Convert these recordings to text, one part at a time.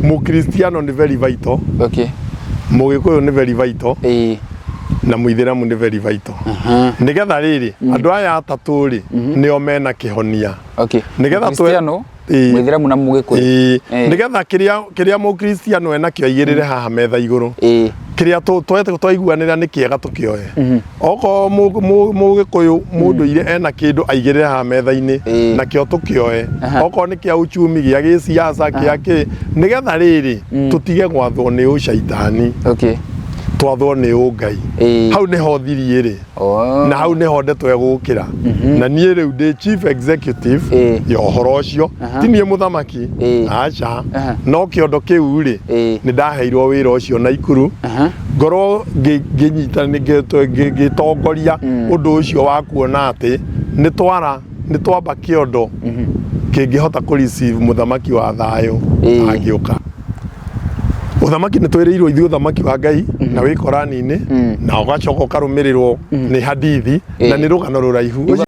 Mukristiano ni very vital. Okay. Mugikuyu ni very vital. Na Muithiramu ni very vital. Nigetha riri andu aya atatu ri nio mena kihonia. Okay. Nigetha Kristiano Muithiramu na Mugikuyu. Nigetha kiria Mukristiano ena kio igirire haha metha iguru. Kiria twete twaiguanira ni kiega tukioe. Oko Mugikuyu mundu ire ena kindu aigirire haha metha-ini na kio tukioe. Oko ni kia uchumi gia gisiasa kia ki nigetha riri tutige gwathwo ni ucaitani. Okay. Twathwo ni Ngai. Hau ni ho thirie ri. Na hau ni ho ndetwe gukira. Na nie riu ndi chief executive ya uhoro ucio. Ti nie muthamaki. Acha. No kiondo kiu ri ni ndaheirwo wira ucio na Ikuru. Ngoro nginyita ni gitongoria undu ucio wa kuona ati ni twamba kiondo kingihota ku receive muthamaki wa thayo agiuka. Uthamaki ni twerirwo ithu uthamaki wa Ngai na wi Korani-ini na ugacoka ukarumirirwo ni hadithi na ni rugano ruraihu.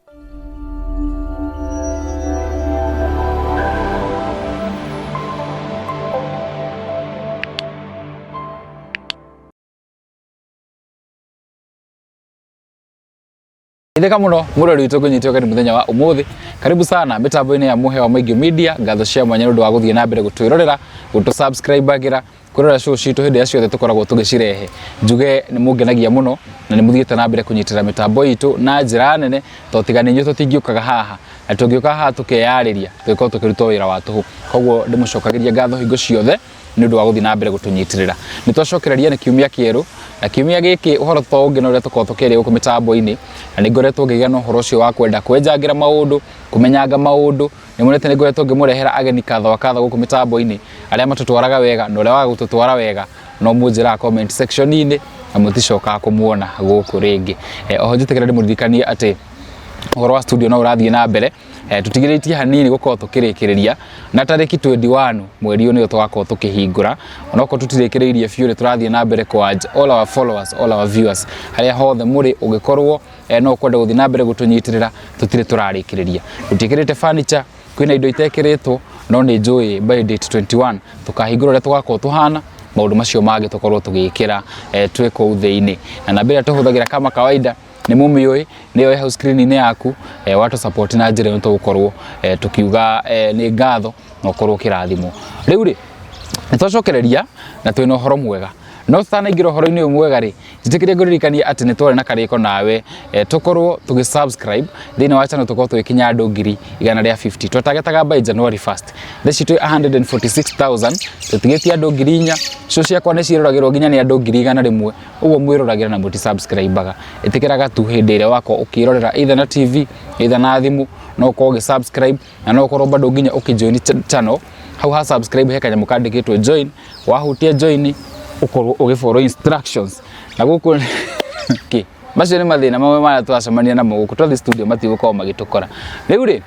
Itheka muno murori witu kunyitio kari muthenya wa umuthi. Karibu sana mitambo-ini ya Muhe wa Mwingi Media. Ngatho cia mwanya ndu wa guthie na mbere gutwirorera, gutusubscribe agira kurora show citu hindi ya ciothe tukoragwo tugicirehe. Njuge ni mungenagia muno na ni muthiete na mbere kunyitira mitambo itu na njira nene totigane nyu tutingiukaga haha na tungiuka haha tukeyariria twiko tukirutwo wira wa tuhu. Koguo ndimucokagiria ngatho hingo ciothe ni ndu wa guthie na mbere gutunyitirira. Nitwacokereria ni kiumia kieru na kiumia giki uhoro to ungi no ria tukorwo tukiria guku mitambo-ini na ni ngoretwo ngigia no uhoro ucio wa kwenda kwenjangira maundu kumenyanga maundu ni monete ni ngoretwo ngimurehera ageni katha guku mitambo-ini aria matutwaraga wega no ria wa gututwara wega no munjira comment section-ini na muticoka kumuona guku ringi. Oho njitikira ndimuririkanie ati uhoro wa studio no urathie na mbere. Tutigiritie hanini gukorwo tukirikiriria na tariki 21 mweri uyu twakorwo tukihingura onako tutirikiririe fiure turathie na mbere kwa all our followers, all our viewers haria hothe muri ugikorwo no kwenda guthie na mbere gutunyitirira tutire turarikiriria tutikirite furniture kwina indo itekiritwo no ni njui by date 21 tukahingura ria twakorwo tuhana maundu macio magi tukorwo tugikira twiko uthei-ini na nambira tuhuthagira kama kawaida ni mumioi niyo house screen-ini yaku watu support na njira nto gukorwo tukiuga ni ngatho no korwo kirathimo riu ri nitwacokereria na twina uhoro mwega no tutanaingira uhoro-ini uyu mwega ri njitikirie nguririkanie ati ni twari na kariko nawe tukorwo tugisubscribe thini wa channel tukorwo tugikinya andu 150 twatagetaga by January 1st theci twi 146,000 tutigetie andu 4,000 cio ciakwa ni ciroragirwo nginya ni andu 100,000 uguo mwirораgira na muti subscribe-aga itikiraga tu hindi ire wako ukirorera either na TV either na thimu no ukorwo ugisubscribe na no ukorwo bado nginya ukijoin channel hau ha subscribe he kanyamũ kandĩkĩtwo join wahutia join ukorwo ugifollow instructions na guku ki macio ni mathina mamwe mara twacemania namo guku twathi studio matigũkorwo magitukora riu ri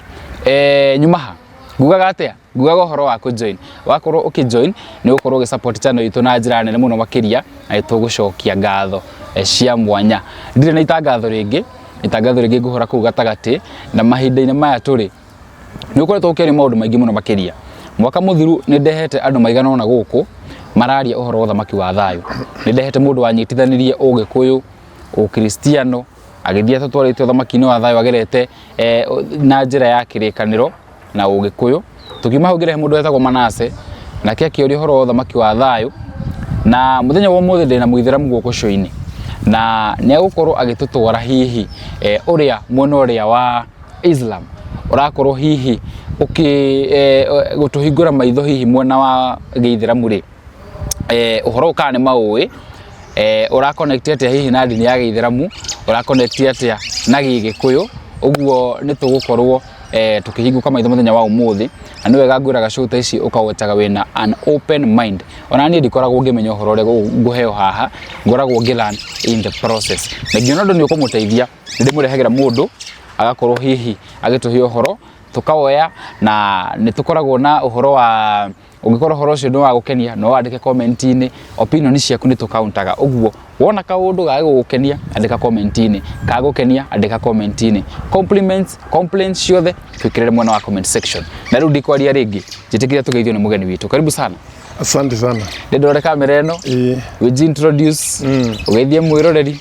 nyumaha ngugaga atia ngugaga uhoro wa ku join wakorwo ukijoin ni ukorwo ugi-support channel itu na njira nene muno makiria na tugucokia ngatho cia mwanya ndire na itangatho ringi nguhora kuu gatagati na mahinda-ini maya turi ni ukoretwo ukiri maundu maingi muno makiria mwaka muthiru ni ndehete andu maigana ona guku mararia uhoro wa thamaki wa thayo ni ndehete mundu wanyitithanirie Ugikuyu Ukristiano agithia tutwarite thamaki-ini wa thayo agerete na njira ya kirikaniro na Ugikuyu tukiuma hugire mundu wetagwo Manase na kiakiuria uhoro wa thamaki wa thayo na muthenya wa umuthi ndina Muithiramu guku show-ini na ni agukorwo agitutwara hihi uria mwena uria wa Islam urakorwo hihi gutuhingura maitho hihi mwena wa Gĩithĩramu ri uhoro kana ni maui ura connect atia hihi na dini ya Gĩithĩramu ura connect atia na Gĩgĩkũyũ uguo ni tugukorwo tukihinguka maitho muthenya wa umuthi na ni wega ngwiraga show ta ici ukawetaga wina an open mind ona ni ndikoragwo ngimenya uhoro uria nguheo haha ngoragwo ngilearn in the process na ngiona ndu ni ukumuteithia ndimurehagira mundu agakorwo hihi agituhia uhoro tukawoya na nitukoragwo na uhoro wa ungikorwo uhoro ucio ni wa gukenia no andike comment-ini opinion ciaku ni tukauntaga uguo wona kaundu ga gukenia andika comment-ini ka gukenia andika comment-ini complaints ciothe twikirire mwena wa comment section na riu ndikwaria ringi njitikiria tugeithio ni mugeni witu karibu sana. Asante sana. Ndore kamera eno. We introduce. Ugeithie mwiroreri.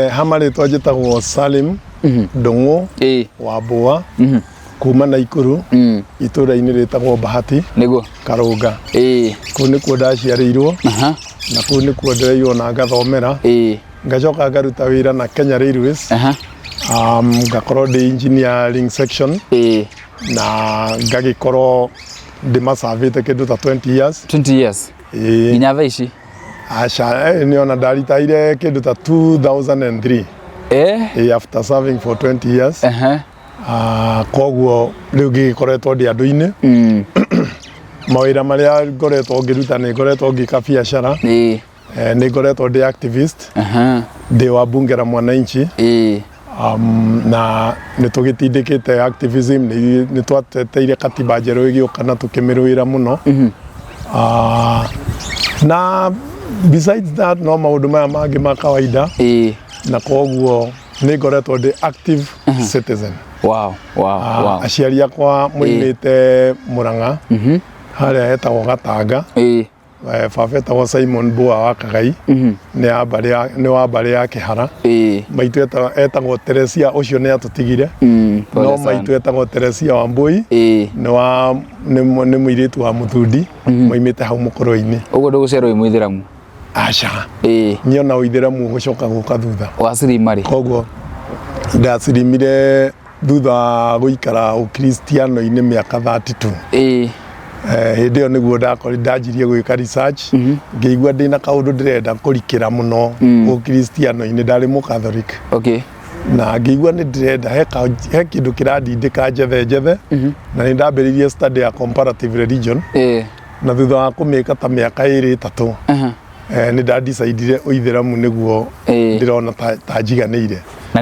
Hamari twajitagwo Salim Ndungu wa Mbua kuma Naikuru itura-inĩ rĩtagwo Bahati nĩguo Karũnga. Kũu nĩkuo ndaciarĩirwo na kũu nĩkuo ndĩraiywo na ngathomera. Ngacoka ngaruta wĩra na Kenya Railways. Ngakorwo ndĩ engineering section na ngagĩkorwo ndĩmacabĩte kĩndũ ta 20 years. 20 years. Nginya thaa ici? Aca niona ndaritaire kĩndũ ta 2003. After serving for 20 years. Koguo rĩu ngĩkoretwo ndĩ andũ-inĩ. Mawĩra marĩa ngoretwo ngĩruta nĩ ngoretwo ngĩka biacara. Nĩ ngoretwo ndĩ activist. Ndĩ wa bunge la mwananchi. Na nĩ tũgĩtindĩkĩte activism nĩ twateteire katiba njerũ ĩgĩũka na tũkĩmĩrũĩra mũno. Na besides that no maũndũ maya mangĩ ma kawaida. Na koguo nĩ ngoretwo ndĩ active citizen. Wow. Aciari akwa moimĩte Mũrang'a harĩa hetagwo Gatanga. Baba etagwo Simon Mbua wa Kagai nĩ wa mbarĩ ya Kĩhara. Maitũ etagwo Teresia, ũcio nĩ atũtigire. No maitũ etagwo Teresia Wambui nĩ mũirĩtu wa Mũthundi moimĩte hau Mũkũrũ-inĩ. Ũguo ndũgũciarwo wĩ Mũithĩramu? Aca niĩ ona Ũithĩramu gũcoka gũka thutha. Wacirima rĩ? Koguo ndacirimire thutha wa gũikara ũkristiano-inĩ mĩaka 32. Hĩndĩ ĩyo nĩguo ndanjirie gwĩka research. Ngĩigua ndĩna kaũndũ ndĩrenda kũrikĩra mũno ũkristiano-inĩ, ndarĩ Mũcatholic. Na ngĩigua nĩ ndĩrenda he kĩndũ kĩrandindĩka njethe na nĩ ndambĩrĩirie study ya comparative religion. Na thutha wa kũmĩka ta mĩaka 2-3 nĩ ndandicaidire Ũithĩramu nĩguo ndĩrona ta njiganĩire.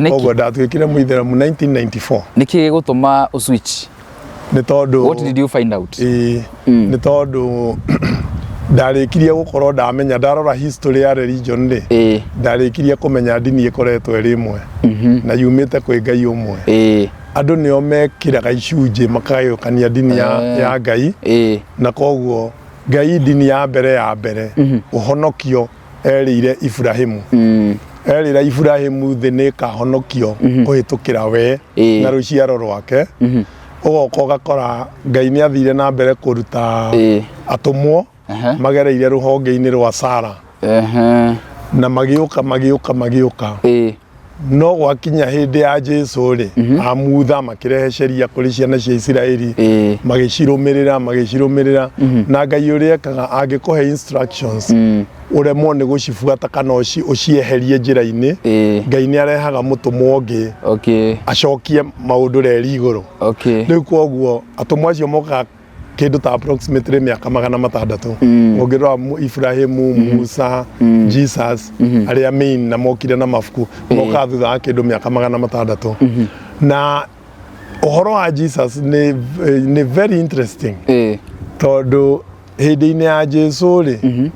Koguo ndatuĩkire Mũithĩramu 1994. Nĩkĩ gĩgũtũma ũswitch? Nĩ tondũ what did you find out? Nĩ tondũ ndarĩkirie gũkorwo ndamenya, ndarora history ya religion rĩ, ndarĩkirie kũmenya ndini ĩkoretwo ĩrĩ ĩmwe na yumĩte kwĩ Ngai ũmwe. Andũ nĩo mekĩraga icunjĩ makagayũkania ndini ya Ngai. Na koguo Ngai ndini ya mbere ũhonokio erĩire Ibrahimu. Erĩra Ibrahimu thĩ nĩ ĩkahonokio kũhĩtũkĩra we na rũciaro rwake. Ũgoka ũgakora Ngai nĩ athire na mbere kũruta atũmwo magereire rũhonge-inĩ rwa Sara. Na magĩũka. No gwakinya hĩndĩ ya Jesũ rĩ, amutha makĩrehe sheria kũrĩ ciana cia Isiraeli, magĩcirũmĩrĩra. Na Ngai ũrĩa ekaga angĩkũhe instructions ũremwo nĩ gũcibuata kana ũcieherie njĩra-inĩ, Ngai nĩ arehaga mũtũmwo ũngĩ acokie maũndũ reri igũrũ. Rĩu koguo atũmwo acio mokaga kĩndũ ta approximately mĩaka 600. Ũngĩrora Ibrahimu, Musa, Jesus arĩa main na mokire na mabuku moka thutha wa kĩndũ mĩaka 600. Na ũhoro wa Jesus nĩ very interesting tondũ hĩndĩ-inĩ ya Jesũ rĩ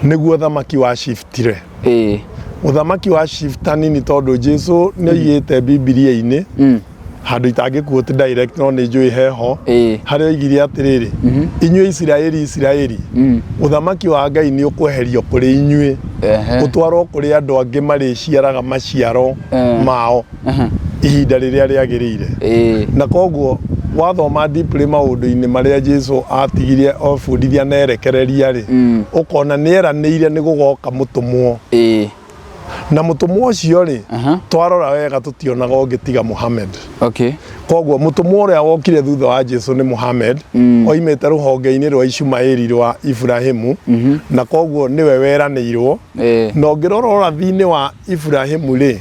nĩguo ũthamaki wa shiftire. Ũthamaki wa shifta nini tondũ Jesũ nĩ oigĩte Bibilia-inĩ handũ itangĩquote direct no nĩ njũĩ heho harĩa oigire atĩrĩrĩ, inyuĩ Isiraeli ũthamaki wa Ngai nĩ ũkweherio kũrĩ inyuĩ ũtwarwo kũrĩ andũ angĩ marĩciaraga maciaro mao ihinda rĩrĩa rĩagĩrĩire. Na koguo wathoma deeply maũndũ-inĩ marĩa Jesũ atigirie obundithia na erekereria rĩ, ũkona nĩ eranĩire nĩ gũgoka mũtũmwo. Na mũtũmwo ũcio rĩ, twarora wega tũtionaga ũngĩ tiga Muhammad. Koguo mũtũmwo ũrĩa wokire thutha wa Jesũ nĩ Muhammad, oimĩte rũhonge-inĩ rwa Ishumaeli rwa Ibrahimu. Na koguo nĩwe weranĩirwo. Na ũngĩrora ũrathi-inĩ wa Ibrahimu rĩ,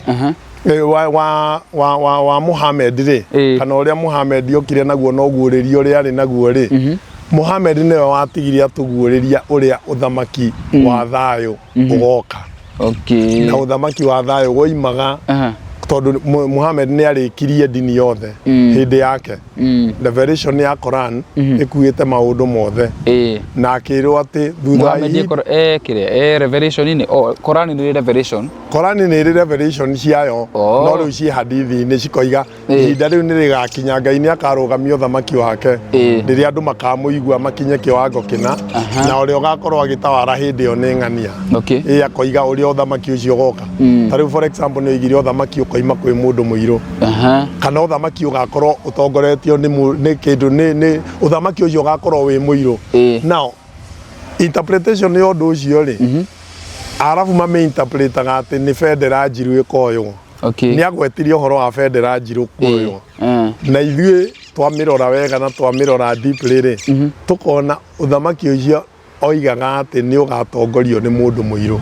wa Muhammad rĩ, kana ũrĩa Muhammad okire naguo no guũrĩria ũrĩa arĩ naguo rĩ, Muhammad nĩwe watigirie atũguũrĩria ũrĩa ũthamaki wa thayũ ũgoka. Na ũthamaki wa thayũ woimaga tondu Muhammad ni arikirie dini yothe hindi yake revelation ya Quran ikuite maundu mothe na akirwo ati thutha revelation ni Quran ni revelation revelation ciayo no riu ci hadithi ni cikoiga ihinda riu ni rigakinya Ngai ni akarugamia uthamaki wake riria andu makamuigua makinye kiwango kina na uria ugakorwo agitawara hindi yo ni ng'ania akoiga uria uthamaki ucio goka tariu for example ni igire uthamaki ukoima kwi mundu muiru kana uthamaki ugakorwo utongoretio ni kindu ni uthamaki ucio ugakorwo wi muiru now interpretation ni undu ucio ri arafu mame interpretaga ati ni federa njiru ikoyo ni agwetirie uhoro wa federa njiru kuoyo na ithuĩ twamirora wega na twamirora deeply ri tukona uthamaki ucio oigaga ati ni ugatongorio ni mundu muiru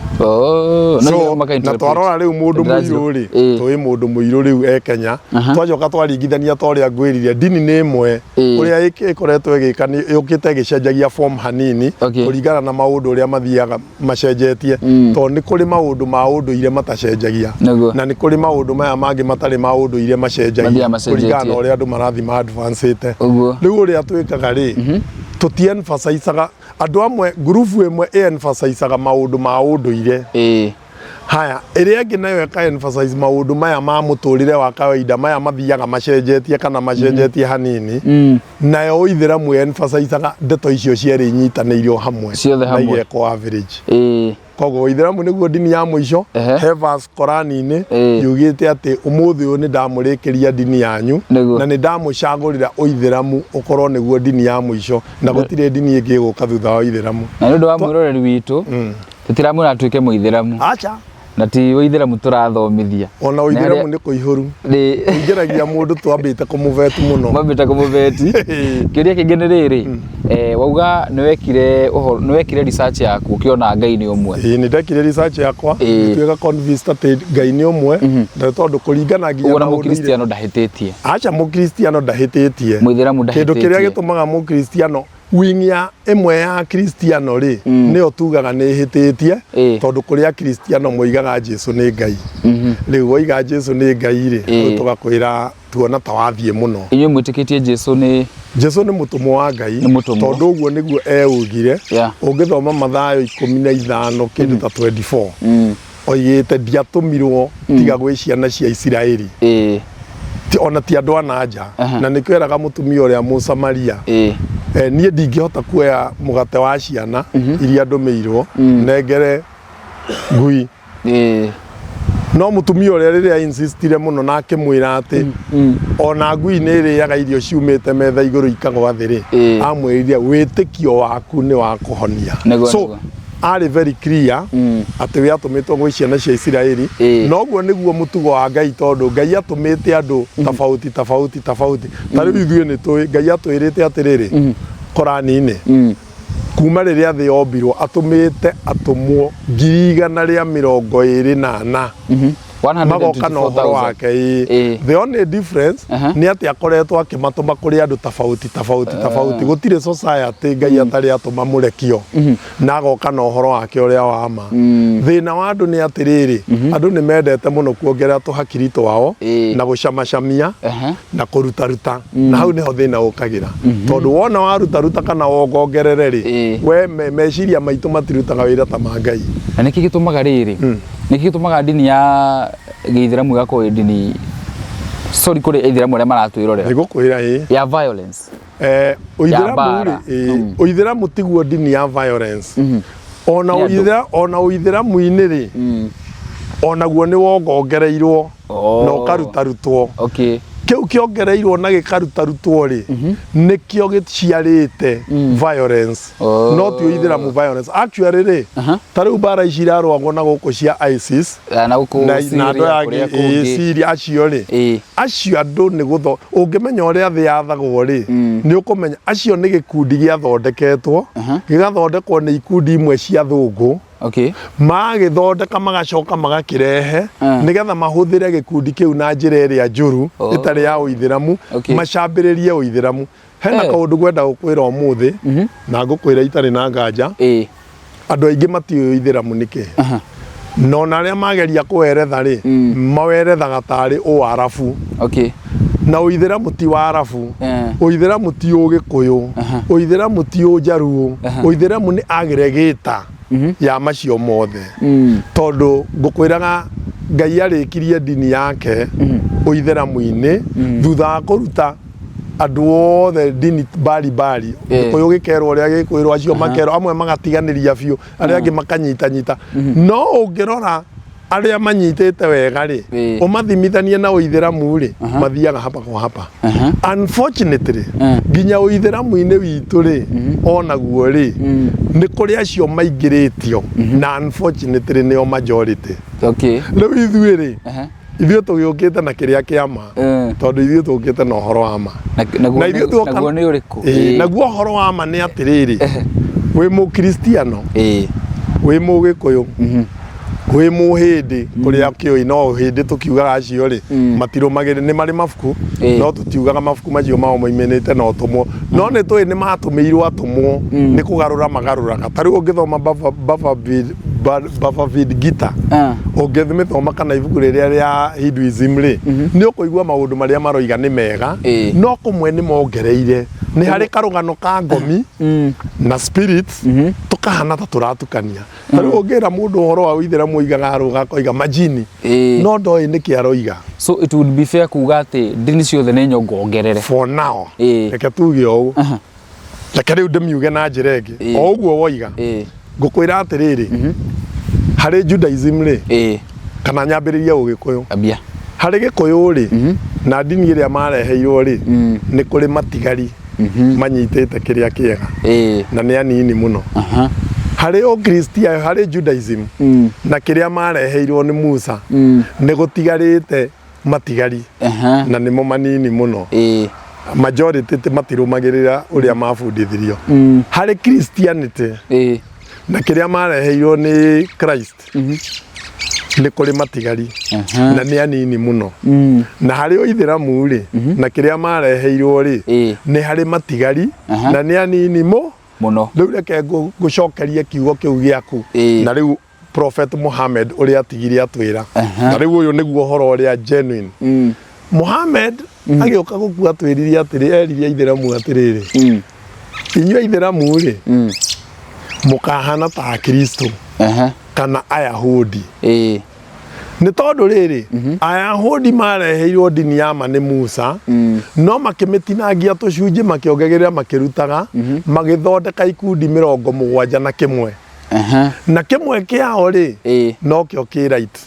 na twarora riu mundu muiru ri twi mundu muiru riu Kenya twajoka twaringithania toria ngwiriria dini ni imwe uria ikoretwo igikani yukite gicenjagia form hanini kuringana na maundu uria mathiaga macenjetie to ni kuri maundu ma unduire matacenjagia na ni kuri maundu maya mangi matari maundu ire macenjagia kuringana na uria andu marathi ma advancete riu uria twikaga ri tuti-emphasize andu amwe grupu imwe emphasize maundu ma unduire haya iria ingi nayo emphasize maundu maya ma muturire wa kawaida maya mathiaga macenjetie kana macenjetie hanini nayo Ithiramu emphasize ndeto icio cieri nyitanirio hamwe na igeko average koguo Ithiramu niguo dini ya muico he verse Qurani-ini yugite ati umuthi uyu ni ndamurikiria dini yanyu na ni ndamucagurira Uithiramu ukorwo niguo dini ya muico na gutire dini ingi guka thutha wa Ithiramu na ndu wa mwiroreri witu tutiramwira atuike Muithiramu acha na ti Uithiramu turathomithia ona Uithiramu ni kuihuru ingiragia mundu twambite kumuveti muno mwambite kumuveti kiria kingi ni riri wauga niwekire research yaku ukiona Ngai ni umwe ni ndekire research yakwa tweka convinced ati Ngai ni umwe na tondu kuringana nginya na Mukristiano ndahititie acha Mukristiano ndahititie Muithiramu ndahititie kindu kiria gitumaga Mukristiano winya imwe ya Kristiano ri ni otugaga ni hititie tondu kuria Kristiano moigaga Jesu ni Ngai riu oiga Jesu ni Ngai ri tugakwira tuona tawathie muno inyu mwitikitie Jesu ni mutumwa wa Ngai tondu uguo niguo eugire ungithoma Mathayo 15 kindu ta 24 oigite ndiatumirwo tiga gwi ciana cia Isiraeli ona ti andu ananja na nikweraga mutumia uria Musamaria nie ndingihota kuoya mugate wa ciana iria ndumirwo nengere ngui no mutumia uria riria insistire muno na akimwira ati ona ngui ni iriaga irio ciumite metha iguru ikagwa thiri amwiriria witikio waku ni wa kuhonia so ari very clear ati we atumitwo gwi ciana cia Isiraeli noguo niguo mutugo wa Ngai tondu Ngai atumite andu tofauti tariu ithuĩ ni tui Ngai atwirite atiriri Qurani-ini kuma riria thi yombirwo atumite atumwo 124 magoka na uhoro wake the only difference ni ati akoretwo akimatuma kuri andu tofauti gutire society Ngai atari atuma murekio na agoka na uhoro wake uria wa ma thina wa andu ni atiriri andu ni mendete muno kuongerera tuhakiri twao na gucamacamia na kuruta na hau niho thina ukagira tondu wona waruta kana wongongerere ri we meciria maitu matirutaga wira ta ma Ngai na niki gitumaga riri niki gitumaga dini ya Githiramu gako dini sorry kuri Ithiramu aria maratwirorera nigukwira ya violence Uithiramu tiguo dini ya violence ona Uithiramu-ini ri ona guo ni wongongereirwo na ukarutarutwo kiu kiongereirwo na gikarutarutwo ri nikio giciarite violence not Uithiramu violence actually ri tariu bara icirarwagwo na guku cia ISIS na guku Syria acio ri acio andu ni gutho ungimenya uria thi yathagwo ri ni ukumenya acio ni gikundi giathondeketwo gigathondekwo ni ikundi imwe cia thungu magithondeka magacoka magakirehe nigetha mahuthire gikundi kiu na njira iria njuru itari ya Uithiramu macambiririe Uithiramu hena kaundu gwenda gukwira umuthi na ngukwira itari na nganja andu aingi mati Uithiramu niki no na arĩa mageria kũweretha rĩ mawerethaga tarĩ Ũarabu. Okay. Na Ũithĩramu ti wa Arabu, Ũithĩramu ti Ũgĩkũyũ, Ũithĩramu ti Ũnjaruo, Ũithĩramu nĩ agregator ya macio mothe. Tondũ ngũkwĩraga Ngai arĩkirie dini yake Ũithĩramu-inĩ thutha wa kũruta andũ othe dini bari Gĩkũyũ gĩkerwo ũrĩa Gĩkũyũ acio makerwo amwe magatiganĩria biũ arĩa angĩ makanyita. No ũngĩrora arĩa manyitĩte wega rĩ ũmathimithanie na Ũithĩramu rĩ mathiaga hapa kwa hapa. Unfortunately nginya Ũithĩramu-inĩ witũ rĩ onaguo rĩ nĩ kũrĩ acio maingĩrĩtio na unfortunately nĩo majority. Okay. Rĩu ithuĩ rĩ ithuĩ tũgĩũkĩte na kĩrĩa kĩama tondũ ithuĩ tũgĩũkĩte na ũhoro wa ma. Naguo nĩ ũrĩkũ? Naguo ũhoro wa ma nĩ atĩrĩrĩ, wĩ Mũkristiano, wĩ Mũgĩkũyũ, wĩ Mũhĩndĩ kũrĩa kĩũĩ no hĩndĩ tũkiugaga acio rĩ matirũmagĩrĩra nĩ marĩ mabuku no tũtiugaga mabuku macio mao moimanĩte na ũtũmwo, no nĩ tũĩ nĩ matũmĩirwo atũmwo nĩ kũgarũra magarũraga. Ta rĩu ũngĩthoma Bhagavad Gita ũngĩthoma kana ibuku rĩrĩa rĩa Hinduism rĩ nĩ ũkũigua maũndũ marĩa maroiga nĩ mega no kũmwe nĩ mongereire. Nĩ harĩ karũgano ka ngomi na spirits tũkahana ta tũratukania. Ta rĩu ũngĩra mũndũ ũhoro wa Ũithĩramu oigaga arũga akoiga majini no ndoĩ nĩkĩ aroiga. So it would be fair kuga atĩ dini ciothe nĩ nyongongerere for now. Reke tuge ũũ, reke rĩu ndĩmiuge na njĩra ĩngĩ o ũguo woiga. Ngũkwĩra atĩrĩrĩ, harĩ Judaism rĩ kana nyambĩrĩrie Ũgĩkũyũ, harĩ Gĩkũyũ rĩ na dini ĩrĩa mareheirwo rĩ nĩ kũrĩ matigari manyitĩte kĩrĩa kĩega na nĩ anini mũno. Harĩ Ũkristiano, harĩ Judaism na kĩrĩa mareheirwo nĩ Musa nĩ gũtigarĩte matigari na nĩmo manini mũno. Majority matirũmagĩrĩra ũrĩa mabundithirio. Harĩ Christianity na kĩrĩa mareheirwo nĩ Christ nĩ kũrĩ matigari na nĩ anini mũno. Na harĩ Ũithĩramu rĩ na kĩrĩa mareheirwo rĩ nĩ harĩ matigari na nĩ anini mũno. Rĩu reke ngũcokerie kiugo kĩu gĩaku na rĩu Prophet Muhammad ũrĩa atigire atwĩra. Na rĩu ũyũ nĩguo ũhoro ũrĩa genuine. Muhammad agĩũka gũkua atwĩrire atĩrĩ, eririe Aithĩramu atĩrĩrĩ, inyuĩ Aithĩramu rĩ mũkahana ta Akristo kana Ayahudi. Nĩ tondũ rĩrĩ Ayahudi mareheirwo dini ya ma nĩ Musa no makĩmĩtinangia tũcunjĩ makĩongagĩrĩra makĩrutaga magĩthondeka ikundi 71 na kĩmwe kĩao rĩ no kĩo kĩ right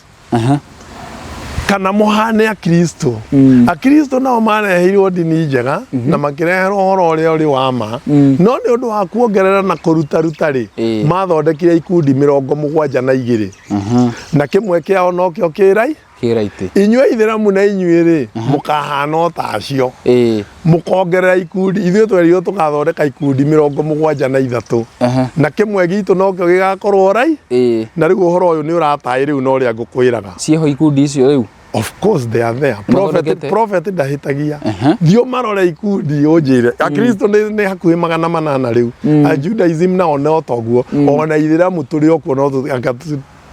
kana mũhane Akristo. Akristo nao mareheirwo dini njega na makĩreherwo ũhoro ũrĩa ũrĩ wa ma no nĩ ũndũ wa kuongerera na kũruta rĩ mathondekire ikundi 72 na kĩmwe kĩao no kĩo kĩ right. Inyuĩ Aithĩramu na inyuĩ rĩ mũkahana o ta acio mũkongerera ikundi. Ithuĩ twerirwo tũgathondeka ikundi 73 na kĩmwe gitũ no kĩo gĩgakorwo right. Na rĩu ũhoro ũyũ nĩ ũrataĩ rĩu no ũrĩa ngũkwĩraga ciĩho ikundi icio rĩu. Of course they are there. Prophet ndahĩtagia thiũ marore ikundi ũnjĩre. Akristo nĩ hakuhĩ 800 rĩu. Judaism nao no toguo ona Aithĩramu tũrĩ okuo no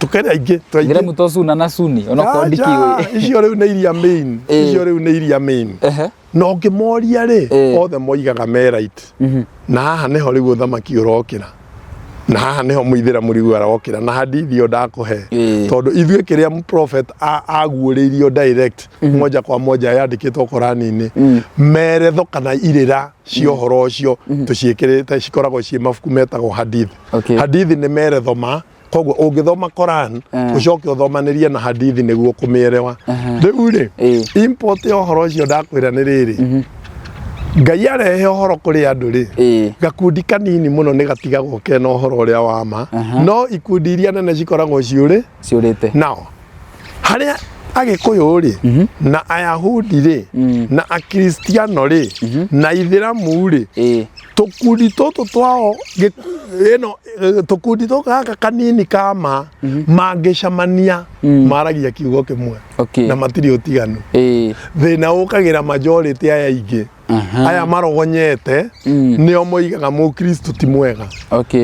tukĩrĩa ingĩ Aithĩramu to Sunna na Sunni ona kondikiwe icio rĩu nĩ iria main. Icio rĩu nĩ iria main. No ngĩmoria rĩ othe moigaga me right. Na haha nĩho rĩu ũthamaki ũrokĩra na haha nĩho Mũithĩramu rĩu arokĩra na hadithi ĩyo ndakũhe tondũ ithuĩ kĩrĩa prophet aguũrĩirio direct moja kwa moja yandĩkĩtwo Korani-inĩ meretho kana irĩra cia ũhoro ũcio tũciĩkĩrĩte cikoragwo ciĩ mabuku metagwo hadithi. Hadithi nĩ meretho ma koguo ũngĩthoma Koran ũcoke ũthomanĩrie na hadithi nĩguo kũmĩerewa. Rĩu rĩ import ya ũhoro ũcio ndakwĩra nĩ rĩrĩ, Ngai arehe ũhoro kũrĩ andũ rĩ gakundi kanini mũno nĩ gatigagwo kena ũhoro ũrĩa wa ma no ikundi iria nene cikoragwo ciũrĩte. Nao harĩa Agĩkũyũ rĩ na Ayahudi rĩ na Akristiano rĩ na Aithĩramu rĩ tũkundi tũtũ twao tũkundi tũka kanini kama mangĩcamania maragia kiugo kĩmwe na matirĩ ũtiganu. Thĩna ũkagĩra majority aya ingĩ aya marogonyete nĩo moigaga Mũkristo ti mwega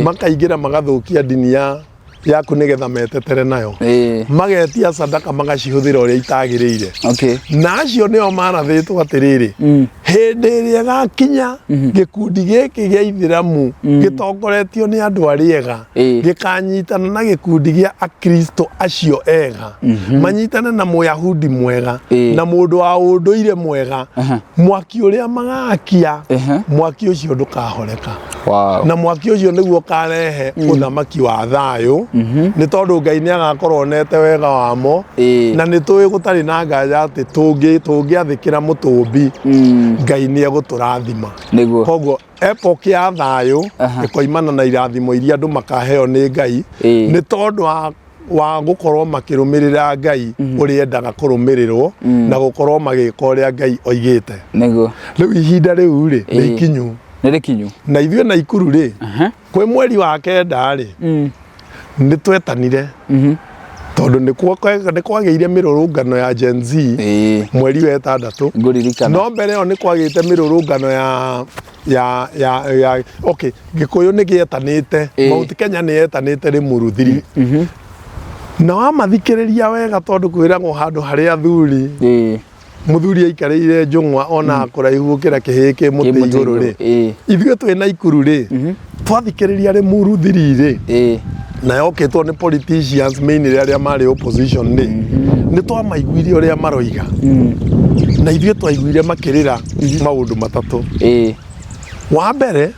makaingĩra magathũkia dini ya yaku nigetha metetere nayo magetia sadaka magacihuthira uria itagirire na acio nio marathitwo atiriri hindi iria gakinya gikundi giki gia Ithiramu gitongoretio ni andu ariega gikanyitana na gikundi gia akristo acio ega manyitane na Muyahudi mwega na mundu wa unduire mwega mwaki uria magakia mwaki ucio ndukahoreka na mwaki ucio niguo karehe uthamaki wa thayu ni tondu Ngai ni agakorwo nete wega wamo na ni tuwi gutari na nganja ati tungiathikira mutumbi Ngai ni eguturathima koguo epoke ya thayu ikoimana na irathimo iria andu makaheo ni Ngai ni tondu wa gukorwo makirumirira Ngai uri endaga kurumirirwo na gukorwo magika uria Ngai oigite riu ihinda riu ri ni ikinyu na ithuĩ na Ikuru ri kwi mweri wa kenda ri ni twetanire tondu ni kwagĩire mirurungano ya Gen Z mweri wa 6 no mbere ĩyo ni kwagĩte mirurungano ya okay Gikuyu ni gietanite Mount Kenya ni yetanite Limuru 3 na wamathikĩrĩria wega tondu kwiragwo handu haria athuri muthuri aikarĩire njung'wa ona kũraihu gũkĩra kĩhĩĩ kĩ mũtĩ igũrũ ri ithuĩ twĩ na Ikuru ri twathikĩrĩria Limuru 3 ri na yokĩtwo ni politicians mainly aria mari opposition ni twamaiguire uria maroiga na ithuĩ twaiguire makĩrĩra maũndũ matatu wa mbere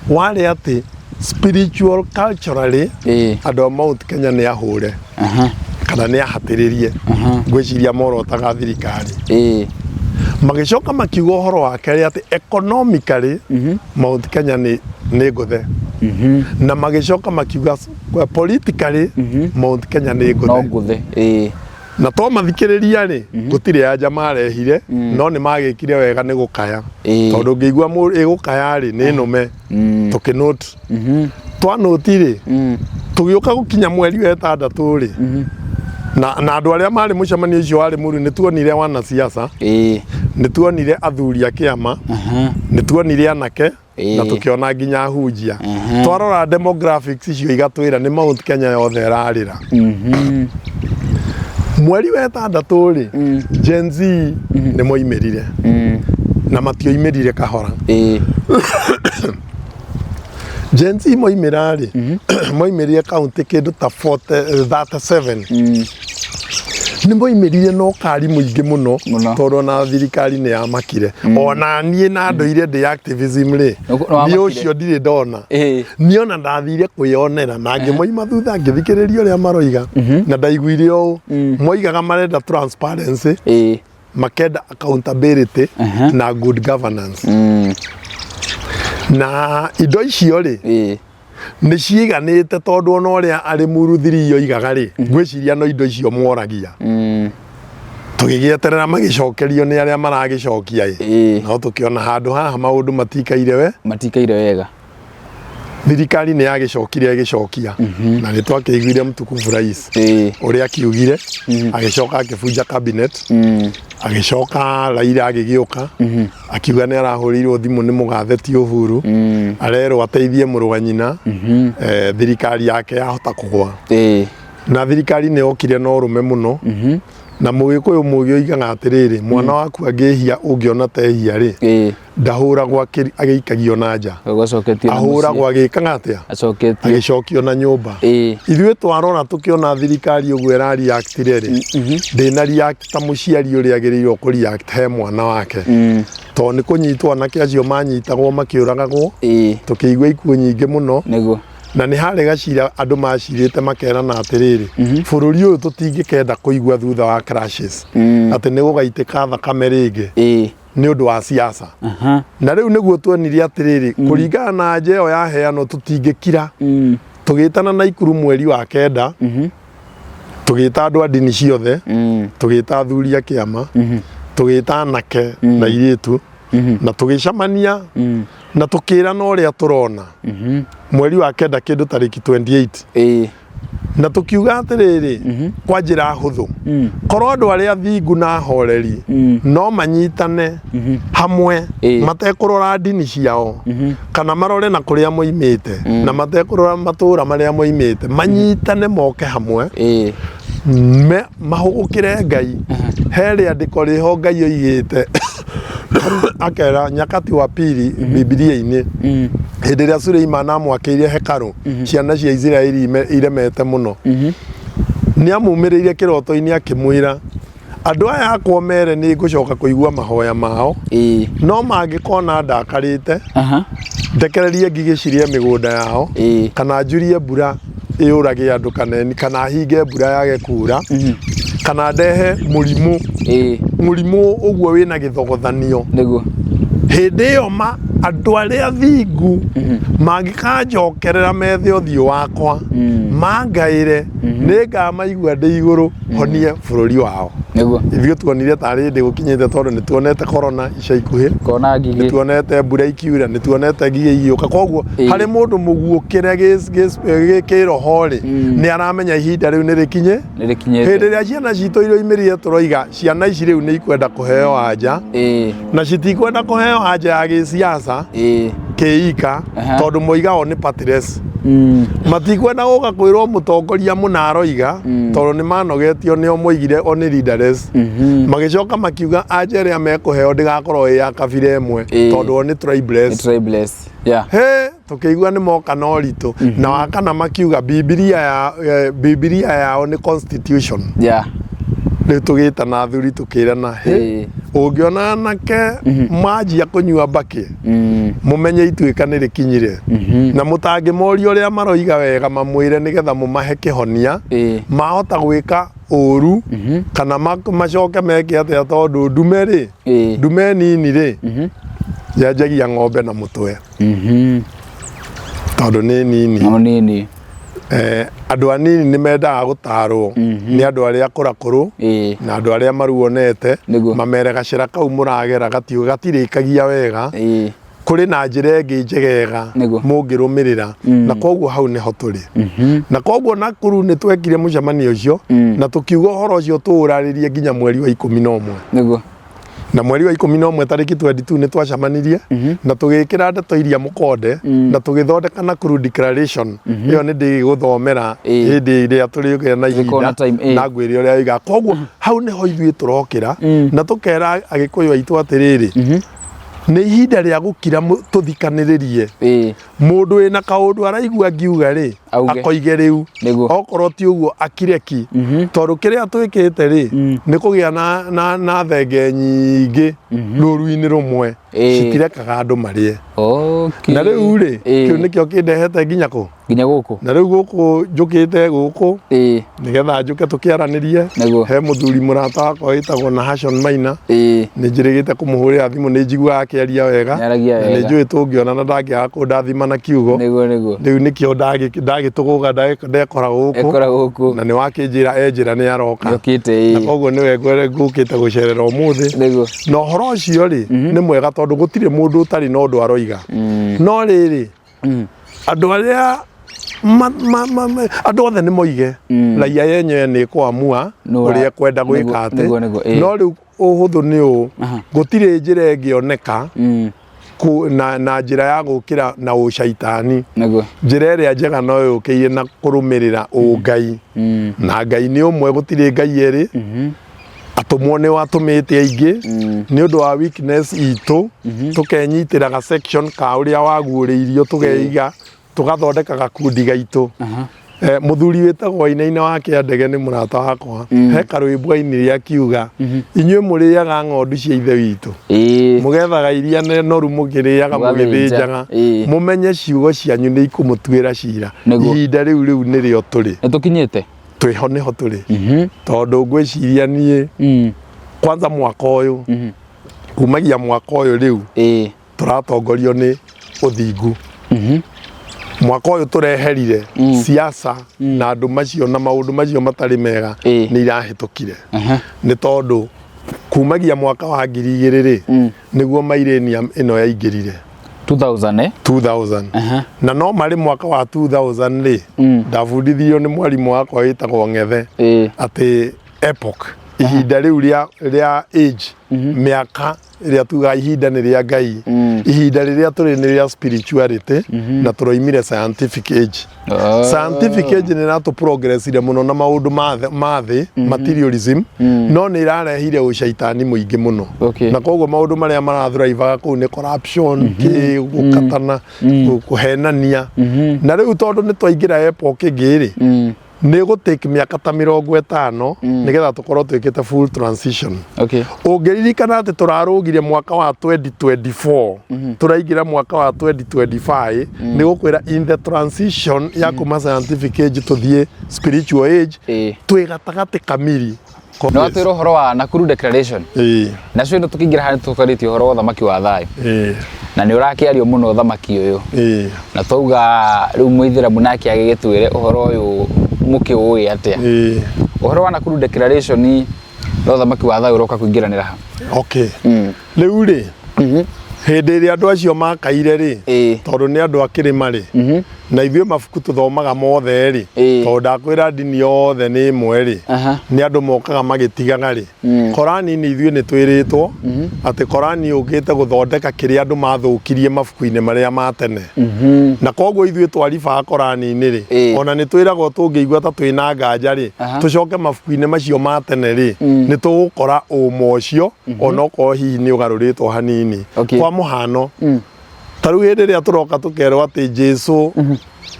warĩ atĩ spiritual culturally andũ a Mount Kenya ni ahũre kana ni ahatĩrĩrie ngwĩciria morotaga thirikari magicoka makiuga ũhoro wa kerĩ atĩ economically Mount Kenya ni ngũthe na magicoka makiuga politically Mount Kenya ni ngũthe na to mathikĩrĩria ri gũtirĩ anja marehire no ni magĩkire wega ni gũkaya tondu ngĩigua ĩgũkaya ri ni nũme tũkĩnote twanoti ri tũgĩũka gũkinya mweri wa 6 ri na andũ arĩa marĩ mũcemanio ũcio warĩ mũru nĩ tuonire wanasiasa nĩ tuonire athuri a kĩama nĩ tuonire anake na tukiona nginya hunjia twarora demographics icio igatwĩra nĩ Mount Kenya yothe ĩrarĩra mweri wa 6 ri Gen Z nĩ moimirire na matioimirire kahora Gen Z moimira ri moimirire kaunti kindu ta 37 ni moimirire no kari muingi muno tondu na thirikari ni yamakire ona nie na ndoire ndi activism ri ni ucio ndire ndona ni ona ndathire kwionera na ngimoima thutha ngithikiriria uria maroiga na ndaiguire o moigaga marenda transparency makenda accountability na good governance na indo icio ri ni ciiganite tondu ona uria ari Muruthiri yoigaga ri ngwiciria no indo icio moragia tugigieterera magicokerio ni aria maragicokia no tukiona handu haha maundu matikaire wega thirikari ni yagicokire agicokia na ni twakĩiguire Mtukufu Rais uria akiugire agicoka akibunja cabinet agicoka Raila agigiuka akiuga ni arahũrirwo thimu ni Mũgatheti Uhuru arerwo ateithie mũrũ wa nyina thirikari yake yahota kũgwa na thirikari ni yokire no rume muno na Mũgĩkũyũ mũgĩ oigaga atiriri mwana waku angĩhia ũngĩona tehia ri ndahũragwo agĩikagio na nja ahũragwo agĩkaga atia agĩcokio na nyũmba ithuĩ twarora tukiona thirikari ũguo ĩra-reactire ri ndĩna react ta mũciari ũrĩa agĩrĩirwo kũ-react he mwana wake to nĩ kũnyitwo anake acio manyitagwo makĩũragagwo tukĩigua ikuũ nyingĩ mũno na nĩ harĩ gacira andũ macirĩte makerana atiriri bũrũri ũyũ tũtingĩkenda kũigua thutha wa crashes atĩ nĩ gũgaitĩka thakame rĩngĩ nĩ ũndũ wa siasa na rĩu nĩguo tuonire atiriri kũringana na nja ĩyo yaheanwo tũtingĩkira tũgĩtana na Ikuru mweri wa 9 tũgĩta andũ a ndini ciothe tũgĩta athuri a kĩama tũgĩta anake na airĩtu na tũgĩcamania na tukĩrana ũrĩa tũrona mweri wa 9 kĩndũ tarĩki 28 na tukiuga atiriri kwa njira huthu korwo andu aria thingu na horeri no manyitane hamwe matekurora ndini ciao kana marore na kuria moimite na matekurora matura maria moimite manyitane moke hamwe mahugukire Ngai here andiko riho Ngai oigite akera Nyakati wa pili Biblia-ini hindi ria Suleiman amwakiire hekaru ciana cia Israeli iremete muno ni amumiriire kiroto-ini akimwira andu aya akwa mere ni ngucoka kuigua mahoya mao no mangikona ndakarite ndekererie ngigicirie migunda yao kana njurie mbura iurage andu kaneni kana hinge mbura yage kura kana ndehe murimu uguo wina githogothanio niguo hindi iyo andu aria thingu mangikanjokerera methe uthio wakwa mangaire ningamaigua ndi iguru honie bururi wao niguo ithio tuonire tari ndi gukinyite tondu ni tuonete corona ica ikuhi kona ngigi ni tuonete mbura ikiura ni tuonete ngigi igiuka koguo hari mundu muguukire gikirohori ni aramenya ihinda riu nirikinye hindi ria ciana citu irio imirire turoiga ciana ici riu ni ikwenda kuheo anja na citikwenda kuheo anja ya giciaca kiika tondu moigao ni patress matikwenda guka kwirwo mutongoria munaroiga tondu ni manogetio nio moigire oni leaderless magicoka makiuga anja ria mekuheo ndigakorwo ya kabira imwe tondu ni tribeless he tukigua ni moka no ritu na wakana makiuga Biblia yao ni constitution ni tugita na thuri tukirana he ungiona nake majia kunyua mbaki mumenye ituika ni rikinyire na mutangi morio ria maroiga wega mamwire nigetha mumahe kihonia mahota gwika uru kana macoke meke atia tondu ndume nini ri yanjagia ng'ombe na mutwe tondu ni nini andu anini ni mendaga gutarwo ni andu aria kurakuru na andu aria maruonete mamere gacira kau muragera gatirikagia wega kuri na njira ingi njegega mungirumirira na koguo hau niho turi na koguo Nakuru ni twekire mucemanio ucio na tukiuga uhoro ucio tuuraririe nginya mweri wa 11 na mweri wa 11 tariki 22 ni twacamanirie na tugikira ndeto iria mukonde na tugithondeka Nakuru declaration iyo ni ndiguthomera hindi iria turi na ihinda na ngwiri uria iga koguo hau niho ithui turokira na tukera agikuyu aitu atiriri ni ihinda ria gukira tuthikaniririe mundu ina kaundu araigua ngiuga ri akoige riu okorwo ti uguo akireki tondu kiria twikite ri ni kugia na thenge nyingi ruru-ini rumwe citirekaga andu marie na riu ri kiu nikio kindehete nginya guku na riu guku njukite guku nigetha njuke tukiaranirie he muthuri murata wakwa witagwo Nahashon Maina ni njirigite kumuhurira thimu ni njiguaga akiaria wega na ni njui tungionana ndangiaga kundathima na kiugo riu nikio ndagituguga ndekora guku na ni wakinjira enjira ni aroka na koguo niwe ngukite gucerera umuthi na uhoro ucio ri ni mwega tondu gutire mundu utari no ndu aroiga no riri andu aria andu othe ni moige raia yenyewe ni kwamua uria kwenda gwika ate no riu uhuthu ni u gutire njira ingioneka na njira ya gukira na ucaitani njira iria njega no yukirie na kurumirira Ngai na Ngai ni umwe gutire Ngai eri atumwo ni watumite aingi ni undu wa weakness itu tukenyitira ga section ka uria waguuriirio tugeiga tugathondeka gakundi gaitu muthuri witagwo Inaina wa Kiandege ni murata wakwa he karwimbo-ini ria kiuga inyue muriaga ng'ondu cia ithe witu mugethaga iria noru mugiriaga mugithinjaga mumenye ciugo cianyu ni ikumutwira cira ihinda riu nirio turi tukinyite twiho niho turi tondu ngwiciria nie kwanza mwaka uyu kumagia mwaka uyu riu turatongorio ni uthingu mwaka uyu tureherire siasa na andu macio na maundu macio matari mega ni irahitukire ni tondu kumagia mwaka wa 2000 niguo millennium ino yaingirire 2000 2000 na no mari mwaka wa 2000 ri ndabundithirio ni mwarimu wakwa witagwo Ngethe ati epoch ihinda riu ria age miaka ria tuga ihinda ni ria Ngai ihinda riria turi ni ria spirituality na turoimire scientific age. Scientific age ni nato progress ile muno na maundu mathi materialism no ni irarehire ucaitani muingi muno na koguo maundu maria marathrive ku ni corruption ki gukatana kuhenania na riu tondu ni twaingira epoch ngiri ni go take miaka ta 50 nigetha tukorwo twikite full transition. Ungiririkana ati turarugire mwaka wa 2024 turaingira mwaka wa 2025 ni gukwira in the transition ya kuma scientific age tuthie spiritual age twigatagati kamiri no atwiro horo wa Nakuru Declaration na cio ndo tukingira hani tukariti horo wa thamaki wa thayo na ni urakiario muno thamaki uyu na twauga riu muithira munaki agigitwire uhoro uyu mukiuwi atia uhoro wa Nakuru Declaration ni no thamaki wa thayo uroka kuingiranira ha riu ri hindi ria andu acio makaire ri tondu ni andu akirima ri na ithuĩ mabuku tuthomaga mothe ri tondu ndakwira ndini yothe ni imwe ri ni andu mokaga magitigaga ri Korani ni ithuĩ ni twiritwo ati Korani yukite guthondeka kiria andu mathukirie mabuku-ini maria ma tene na koguo ithuĩ twariba Korani-ini ri ona ni twiragwo tungĩigua ta twina nganja ri tucoke mabuku-ini macio ma tene ri ni tugukora ũma ũcio ona okorwo hihi ni ugaruritwo hanini kwa muhano taru hindi ria turoka tukerwo ati Jesu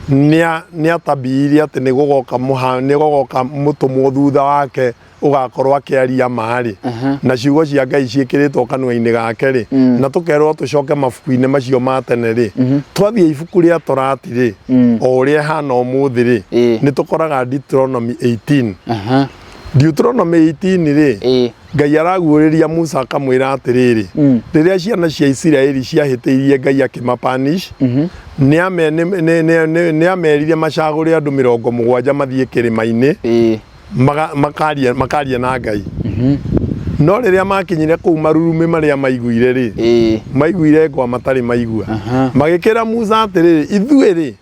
ni atabirie ati ni gugoka mutumwo thutha wake ugakorwo akiaria mari na ciugo cia Ngai ciikiritwo kanua-ini gake ri na tukerwo tucoke mabuku-ini macio ma tene ri twathie ibuku ria Torati ri o uria hana umuthi ri ni tukoraga Deuteronomy 18 Deuteronomy 18 ri Ngai araguũrĩria Musa akamwĩra atĩrĩrĩ rĩrĩa ciana cia Isiraeli ciahĩtĩirie Ngai akĩmapanish nĩ amerire macagũre andũ 70 mathiĩ kĩrĩma-inĩ makaria na Ngai no rĩrĩa makinyire kũu marurumĩ marĩa maiguire rĩ maiguire ngwa matarĩ maigua magĩkĩra Musa atĩrĩrĩ ithuĩ rĩ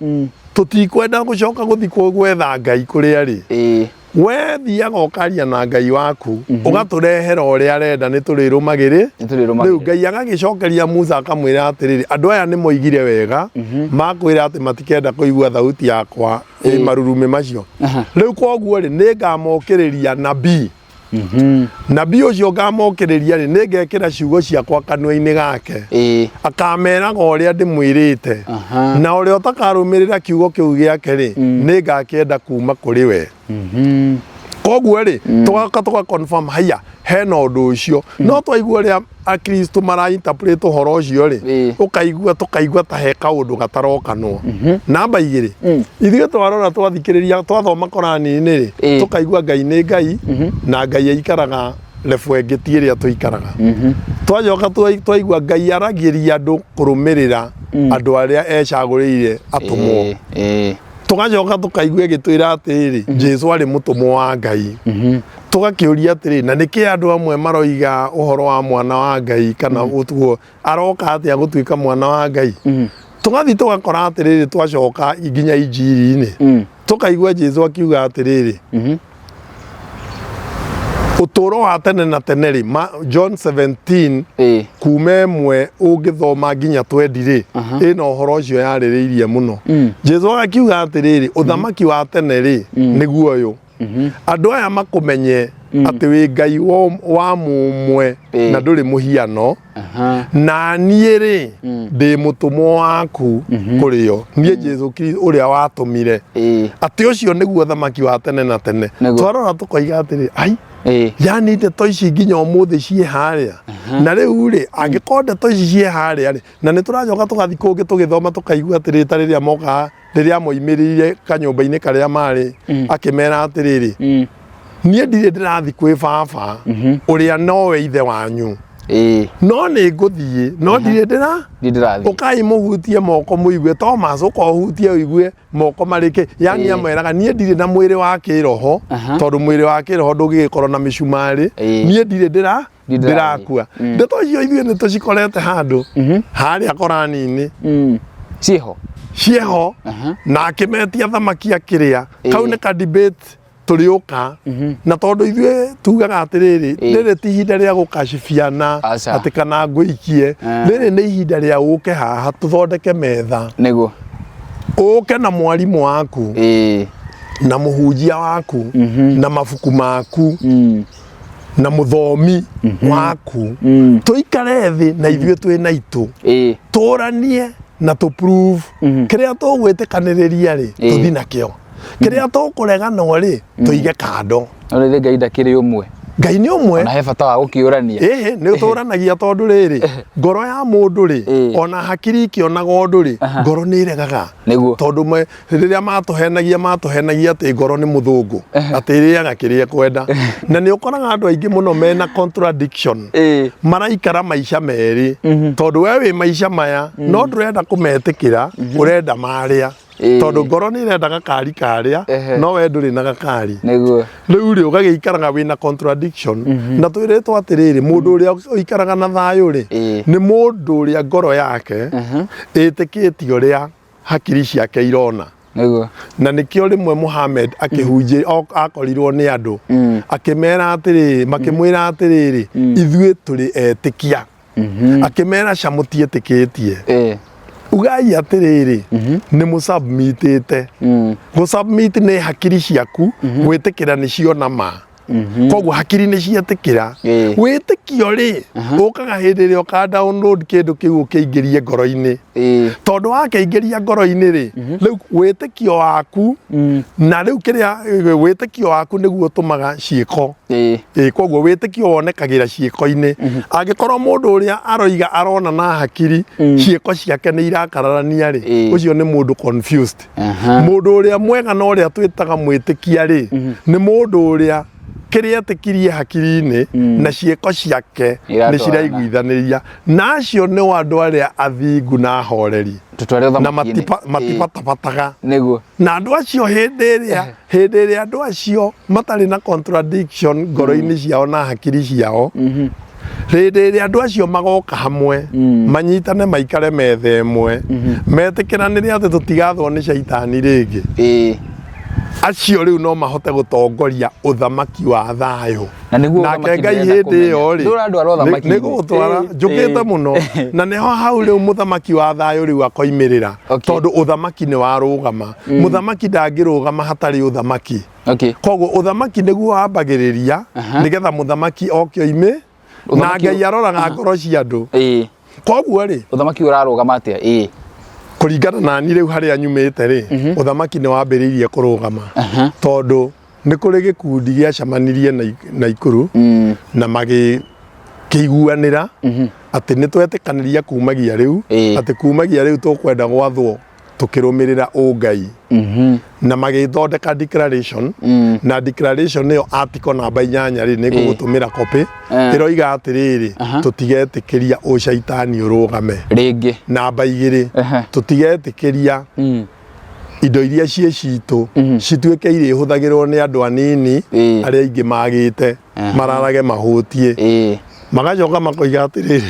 tũtikwenda gũcoka gũthiĩ gwetha Ngai kũrĩa rĩ we thiaga ukaria na Ngai waku ugaturehera uria arenda ni turirumagire riu Ngai agagicokeria Musa akamwira atiriri andu aya ni moigire wega makwira ati matikenda kuigua thauti yakwa marurumi macio riu koguo ri ni ngamokiriria nabii nabii ucio ngamokiriria ri ni ngekira ciugo ciakwa kanua-ini gake akameraga uria ndimwirite na uria utakarumirira kiugo kiu giake ri ni ngakienda kuma kuri we koguo ri tuga confirm haya hena undu ucio no twaigua ria akristo mara interpret horo ucio ri tukaigua ta he kaundu gatarokanwo namba igiri ithuĩ twarora twathikiriria twathoma Korani-ini ri tukaigua Ngai ni Ngai na Ngai aikaraga level ĩngĩ ti ĩrĩa tuikaraga twajoka twaigua Ngai aragiria andu kurumirira andu aria ecagũrĩire atumwo tugajoka tukaigua gĩtwĩra atĩrĩ Jesu arĩ mũtumwo wa Ngai tugakiuria atĩrĩ na nĩkĩ andu amwe maroiga uhoro wa mwana wa Ngai kana utuo aroka atia gũtuĩka mwana wa Ngai tugathi tugakora atĩrĩrĩ twacoka nginya injiri-inĩ tukaigua Jesu akiuga atĩrĩrĩ utoro wa tene na tene ri John 17 kuma ĩmwe ũngĩthoma nginya 20 ri ĩno ũhoro ũcio yarĩrĩirie mũno Jesu akiuga atĩrĩrĩ ũthamaki wa tene ri nĩguo ũyũ andu aya makumenye ati wi Ngai wa mumwe na nduri muhiano na niĩ ri ndi mutumwo waku kuri yo niĩ Jesu Kristo uria watumire ati ucio nĩguo thamaki wa tene na tene twarora tukoiga atĩrĩ ai yani ndeto ici nginya umuthi cie haria na riu ri angikorwo ndeto ici cie haria ri na ni turajoka tugathi kungi tugithoma tukaigua atĩrĩ ta rĩrĩa moka rĩrĩa moimĩrĩire kanyũmba-inĩ karĩa marĩ akĩmera atĩrĩrĩ niĩ ndirĩ ndĩrathi kwĩ baba ũrĩa nowe ithe wanyu no nĩ ngũthiĩ no ndirĩ ndĩrathi ũkai mũhutie moko mũigue Thomas ũkohutie ũigue moko marĩke yani amweraga niĩ ndirĩ na mwĩrĩ wa kĩroho tondũ mwĩrĩ wa kĩroho ndũngĩgĩkorwo na mĩcumarĩ niĩ ndirĩ ndirakua ndeto icio ithuĩ nĩ tũcikorete handũ harĩa Korani-inĩ cieho na akĩmetia thamaki akĩrĩa kau nĩ ka debate tũrĩũka na tondũ ithuĩ tugaga atĩrĩrĩ rĩrĩ ti ihinda rĩa gũkacibiana atĩ kana ngũikie rĩrĩ nĩ ihinda rĩa ũke haha tũthondeke metha nĩguo ũke na mwarimũ waku na mũhunjia waku na mabuku maku na mũthomi waku tũikare thĩ na ithuĩ twĩ na itũ tũranie na tũ prove kĩrĩa tũgwĩtĩkanĩrĩria rĩ tũthi nakĩo kĩrĩa tũkũregana rĩ tũige kando ũrĩ Ngai ndakĩrĩ ũmwe Ngai nĩ ũmwe na he bata wa gũkĩũrania nĩ tũranagia tondũ rĩrĩ ngoro ya mũndũ rĩ ona hakiri ikĩonaga ũndũ rĩ ngoro nĩ iregaga tondũ rĩrĩa matũhenagia atĩ ngoro nĩ mũthũngũ atĩ ĩrĩaga kĩrĩa kwenda na nĩ ũkoraga andũ aingĩ mũno mena contradiction maraikara maica merĩ tondũ we wĩ maica maya no ndũrenda kũmetĩkĩra ũrenda marĩa tondũ ngoro nĩ irenda gakari karĩa no we ndũrĩ na gakari rĩu rĩ ũgagĩikaraga wĩna contradiction na twĩrĩtwo atĩrĩrĩ mũndũ ũrĩa ũikaraga na thayũ rĩ nĩ mũndũ ũrĩa ngoro yake ĩtĩkĩtie ũrĩa hakiri ciake irona na nĩkĩo rĩmwe Muhammad akĩhunjia akorirwo nĩ andũ akĩmera atĩrĩrĩ makĩmwĩra atĩrĩrĩ ithuĩ tũrĩ etĩkia akĩmera camũtiĩtĩkĩtie ugai atĩrĩrĩ nĩ mũsubmitĩte gũsubmit nĩ hakiri ciaku gwĩtĩkĩra nĩ ciona ma koguo hakiri nĩ cietĩkĩra wĩtĩkio rĩ ũkaga hĩndĩ ĩrĩa ũka download kĩndũ kĩu ũkĩingĩrie ngoro-inĩ tondũ wakĩingĩria ngoro-inĩ rĩ rĩu wĩtĩkio waku na rĩu kĩrĩa wĩtĩkio waku nĩguo ũtũmaga ciĩko koguo wĩtĩkio wonekagĩra ciĩko-inĩ angĩkorwo mũndũ ũrĩa aroiga arona na hakiri ciĩko ciake nĩ irakararania rĩ ũcio nĩ mũndũ confused mũndũ ũrĩa mwega na ũrĩa twĩtaga mwĩtĩkia rĩ nĩ mũndũ ũrĩa kĩrĩa etĩkirie hakiri-inĩ na ciĩko ciake nĩ ciraiguithanĩria na acio nĩ andũ arĩa athingu na ahoreri na matipatapataga na andũ acio hĩndĩ ĩrĩa andũ acio matarĩ na contradiction ngoro-inĩ ciao na hakiri ciao hĩndĩ ĩrĩa andũ acio magoka hamwe manyitane maikare metha ĩmwe metĩkĩranĩre atĩ tũtigathwo nĩ caitani rĩngĩ acio rĩu no mahote gũtongoria ũthamaki wa thayũ nake Ngai hĩndĩ ĩyo rĩ nĩ gũgũtwara njũkĩte mũno na nĩho hau rĩu mũthamaki wa thayũ rĩu akoimĩrĩra tondũ ũthamaki nĩ warũgama mũthamaki ndangĩrũgama hatarĩ ũthamaki koguo ũthamaki nĩguo wambagĩrĩria nĩgetha mũthamaki oke oime na Ngai aroraga ngoro cia andũ koguo rĩ ũthamaki ũrarũgama atĩa kũringana na niĩ rĩu harĩa nyumĩte rĩ ũthamaki nĩ wambĩrĩirie kũrũgama tondũ nĩ kũrĩ gĩkundi gĩacemanirie Naikuru na magĩkĩiguanĩra atĩ nĩ twetĩkanĩria kumagia rĩu atĩ kumagia rĩu tũkwenda gwathwo tukirũmĩrĩra ũngai na magĩthondeka declaration na declaration ĩyo article namba 8 rĩ nĩ ngũgũtũmĩra copy ĩroiga atĩrĩrĩ tũtigetĩkĩria ũcaitani ũrũgame rĩngĩ namba 2 tũtigetĩkĩria indo iria ciĩ citũ cituĩke irĩhũthagĩrwo nĩ andũ anini arĩa aingĩ magĩte mararage mahũtie magacoka makoiga atĩrĩrĩ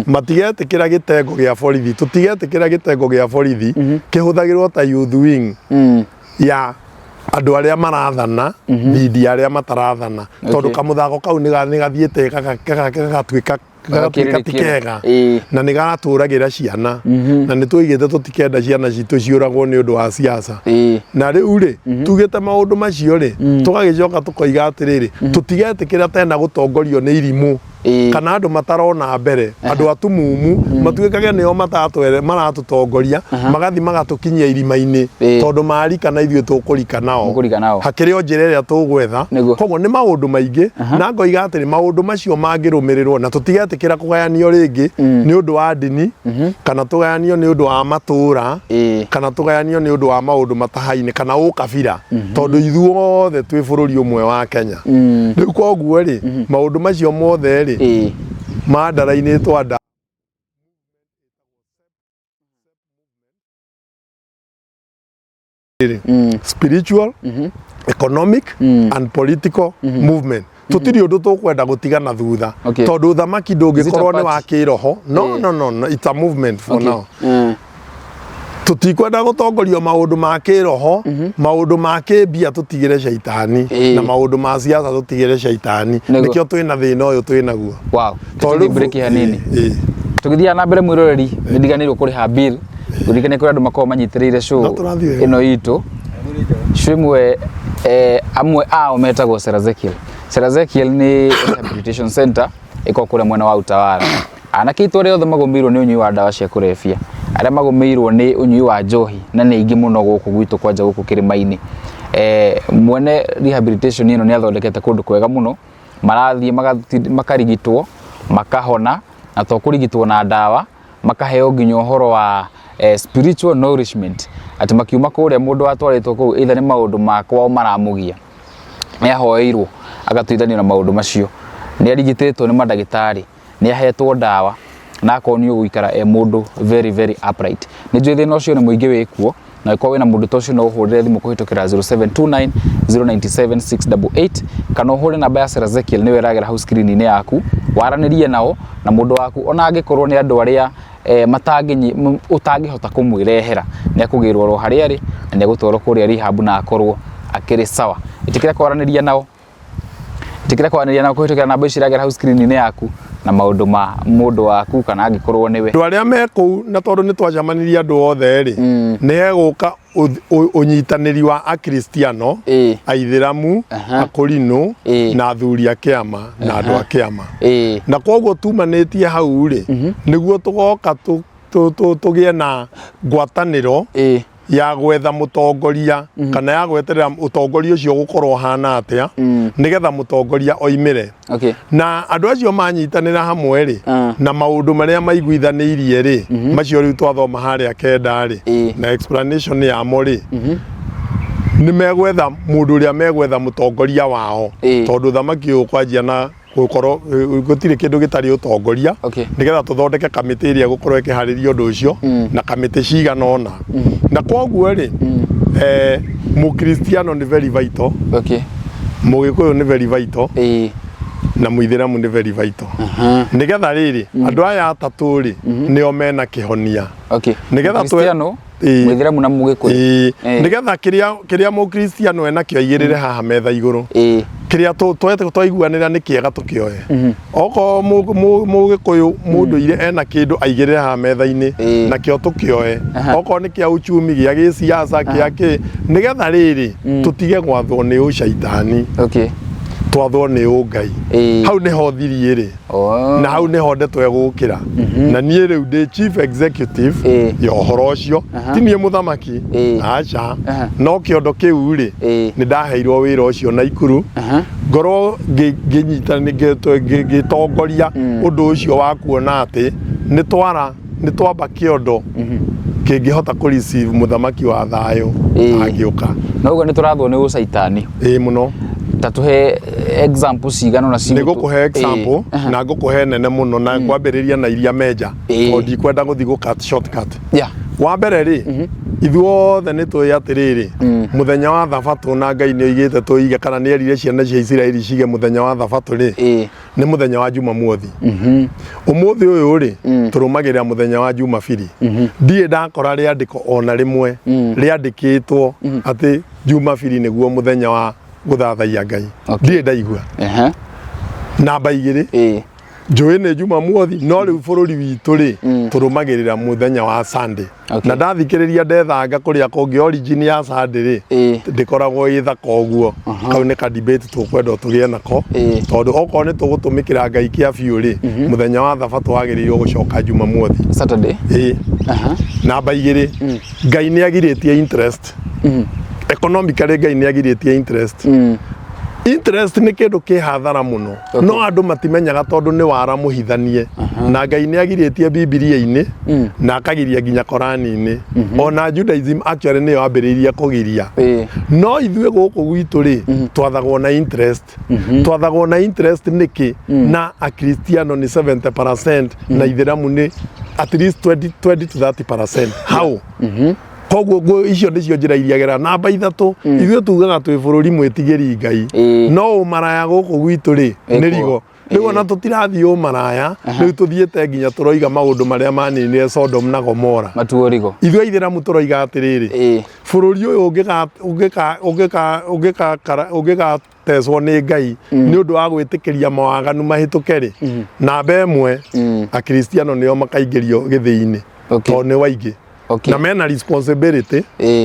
matigetĩkĩra gĩtengo gĩa borithi tũtigetĩkĩra gĩtengo gĩa borithi kĩhũthagĩrwo ta youth wing ya andũ arĩa marathana thidi arĩa matarathana tondũ kamũthako kau nĩ gathiĩte gagatuĩka ti kega na nĩ gatũragĩra ciana na nĩ tũigĩte tũtikenda ciana citũ ciũragwo nĩ ũndũ wa siasa na rĩu rĩ tugĩte maũndũ macio rĩ tũgagĩcoka tũkoiga atĩrĩrĩ tũtigetĩkĩra tena gũtongorio nĩ irimũ kana andũ matarona mbere andũ atumumu matuĩkage nĩo maratũtongoria magathi magatũkinyia irima-inĩ tondũ marika na ithuĩ tũkũrika nao hakĩrĩ o njĩra ĩrĩa tũgwetha koguo nĩ maũndũ maingĩ na ngoiga atĩrĩ maũndũ macio mangĩrũmĩrĩrwo na tũtigetĩkĩra kũgayanio rĩngĩ nĩ ũndũ wa ndini kana tũgayanio nĩ ũndũ wa matũra kana tũgayanio nĩ ũndũ wa maũndũ matahaine kana ũkabira tondũ ithuothe twĩ bũrũri ũmwe wa Kenya rĩu koguo rĩ maũndũ macio mothe rĩ mandara-inĩ twanda spiritual economic and political movement tutiri undu tukwenda gutigana thutha tondu thamaki ndungikorwo ni wa kiroho no it's a movement for now tutikwenda gutongorio maundu ma kiroho maundu ma kibia tutigire shaitani na maundu ma siasa tutigire shaitani nikio twina thina uyu twina guo wow tondu break hanini tugithia na mbere mwiroreri ndiganirwo kuriha bill gurikane kuri andu makoma manyitirire show ino itu shimwe amwe ao metagwo Serazekiel ni rehabilitation center iko kure mwena wa Utawala anake itore othe magomirwo ni unyui wa dawa cia kurefia aria magomirwo ni unyui wa njohi na ni ingi muno guku gwitu kwanja guku kirimaini mwene rehabilitation ino ni athondekete kundu kwega muno marathie makarigitwo makahona na to kurigitwo na dawa makaheo nginya uhoro wa spiritual nourishment ati makiuma kuria mundu atwaritwo ku either ni maundu makwa maramugia ni ahoeirwo agatuithanio na maundu macio ni arigitetwo ni madagitari ni ahetwo dawa na akonio guikara mundu very very upright ni njui thina ucio ni muingi wikuo na kwa wena mundu tocio no uhurire thimu kuhitukira 0729 097 688 kana uhure namba ya Serazekiel niwe ragera hau screen-ini yaku waranirie nao na mundu waku ona angikorwo ni andu aria utangihota kumwirehera ni akugirwo ro haria ri na ni agutwaro kuria rehab na akorwo akiri sawa itikira kwaraniria nao kuhitukira namba ici ragera hau screen-ini yaku na maundu ma mundu waku kana angikorwo niwe andu aria meku na tondu ni twajamaniria andu othe ri ni heguka unyitaniri wa akristiano aithiramu akorino na athuri a kiama na andu a kiama na koguo tumanitie hau ri niguo tugoka tugie na ngwataniro ya gwetha mutongoria kana ya gweterera utongoria ucio gukorwo hana atia nigetha mutongoria oimire na andu acio manyitanira hamwe ri na maundu maria maiguithanirie ri macio riu twathoma haria kenda ri na explanation ya mori ni megwetha mundu uria megwetha mutongoria wao tondu thamaki ukwanjia na gukorwo gutire kindu gitari utongoria nigetha tuthondeke kamiti iria gukorwo ikihariria undu ucio na kamiti cigana ona na koguo ri mukristiano ni very vital mugikuyu ni very vital na muithiramu ni very vital nigetha riri andu aya atatu ri nio mena kihonia nigetha kristiano muithiramu na mugikuyu nigetha kiria mukristiano ena kio igirire haha metha iguru kiria twaiguanira ni kiega tukioe oko mugikuyu mundu ire ena kindu aigirire haha metha-ini na kio tukioe oko ni kia uchumi gia gisiasa kia ki nigetha riri tutige gwathwo ni ushaitani twathwo ni ungai hau ni ho thirie ri na hau ni ho ndetwe gukira na nie riu ndi chief executive ya uhoro ucio tinie muthamaki acha no kiondo kiu ri ni ndaheirwo wira ucio na ikuru ngoro nginyitana gitongoria undu ucio wa kuona ati ni twamba kiondo kingihota ku receive muthamaki wa thayo agiuka nogo ni turathwo ni ucaitani muno tatuhe example cigano na cigo nigukuhe example na ngukuhe nene muno na kwambiriria na iria meja odi kwenda guthi go cut shortcut wa mbere ri ithuothe ni tuya atiriri muthenya wa thabatũ na Ngai ni oigite tuige kana ni erire ciana cia Israeli cige muthenya wa thabatũ ri ni muthenya wa Jumamothi umuthi uyu ri turumagirira muthenya wa Jumapili ndie ndakora riandiko ona rimwe riandikitwo ati Jumapili niguo muthenya wa guthathaia Ngai ndie ndaigua namba igiri njui ni Jumamothi no riu bururi witu ri turumagirira muthenya wa Sunday na ndathikiriria ndethanga kuria kungi origin ya Sunday ri ndikoragwo ithaka uguo kau ni ka debate tukwenda tugie nako tondu oko ni tugutumikira Ngai kia biu ri muthenya wa thabatũ wagiriirwo gucoka Jumamothi Saturday namba igiri Ngai ni agiritie interest economically Ngai ni agiritie interest interest ni kindu ki hathara muno no andu matimenyaga tondu ni wara muhithanie na Ngai ni agiritie Biblia-ini na akagiria nginya Korani-ini ona Judaism actually ni yambiriria kugiria no ithue guku gwitu ri twathagwo na interest niki na akristiano ni 70% na ithiramu ni at least 20 to 30%. How? koguo icio nĩcio njĩra iria gera namba 3 ithuĩ tugaga twĩ bũrũri mwĩtigĩri Ngai no ũmaraya gũkũ gwitũ rĩ nĩ rigo rĩu ona tũtirathiĩ ũmaraya rĩu tũthiĩte nginya tũroiga maũndũ marĩa maninire Sodom na Gomora matuo rigo ithuĩ aithĩramu tũroiga atĩrĩrĩ bũrũri ũyũ ũngĩgatecwo nĩ Ngai nĩ ũndũ wa gwĩtĩkĩria mawaganu mahĩtũke rĩ namba 1 akristiano nĩo makaingĩrio gĩthĩ-inĩ tondũ nĩ waingĩ na mena responsibility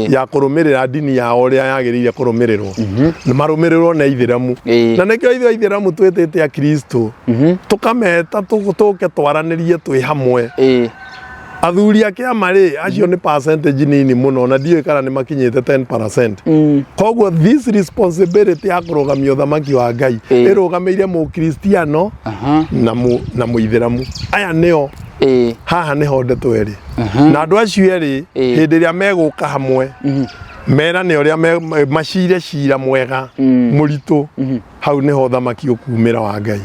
ya kũrũmĩrĩra ndini yao ũrĩa yagĩrĩire kũrũmĩrĩrwo na marũmĩrĩrwo nĩ aithĩramu na nĩkĩo ithuĩ aithĩramu twĩtĩte akristo tũkameta tũke twaranĩrie twĩ hamwe athuri a kĩama rĩ acio nĩ percentage nini mũno na ndiũĩ kana nĩ makinyĩte 10%. Koguo this responsibility ya kũrũgamia ũthamaki wa Ngai ĩrũgamĩire mũkristiano na mũithĩramu aya nĩo haha nĩho ndeto erĩ na andũ acio erĩ hĩndĩ ĩrĩa megũka hamwe merane ũrĩa macire cira mwega mũritũ hau nĩho ũthamaki ũkumĩra wa Ngai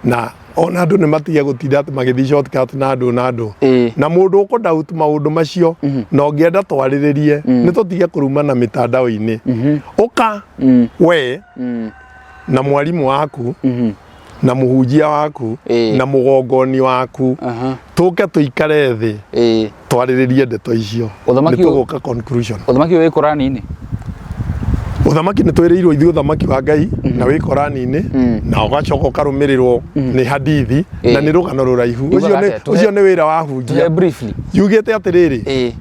na ona andũ nĩ matige gũtinda atĩ magĩthiĩ shortcut na andũ na mũndũ ũkũ-doubt maũndũ macio na ũngĩenda twarĩrĩrie nĩ tũtige kũrumana mĩtandao-inĩ ũka we na mwarimũ waku na mũhunjia waku na mũgongoni waku tũke tũikare thĩ twarĩrĩrie ndeto icio nĩ tũgũka conclusion ũthamaki wĩ Korani-inĩ ũthamaki nĩ twĩrĩirwo ithuĩ ũthamaki wa Ngai na wĩ Korani-inĩ na ũgacoka ũkarũmĩrĩrwo nĩ hadithi na nĩ rũgano rũraihu ũcio nĩ wĩra wa hunjia yugĩte atĩrĩrĩ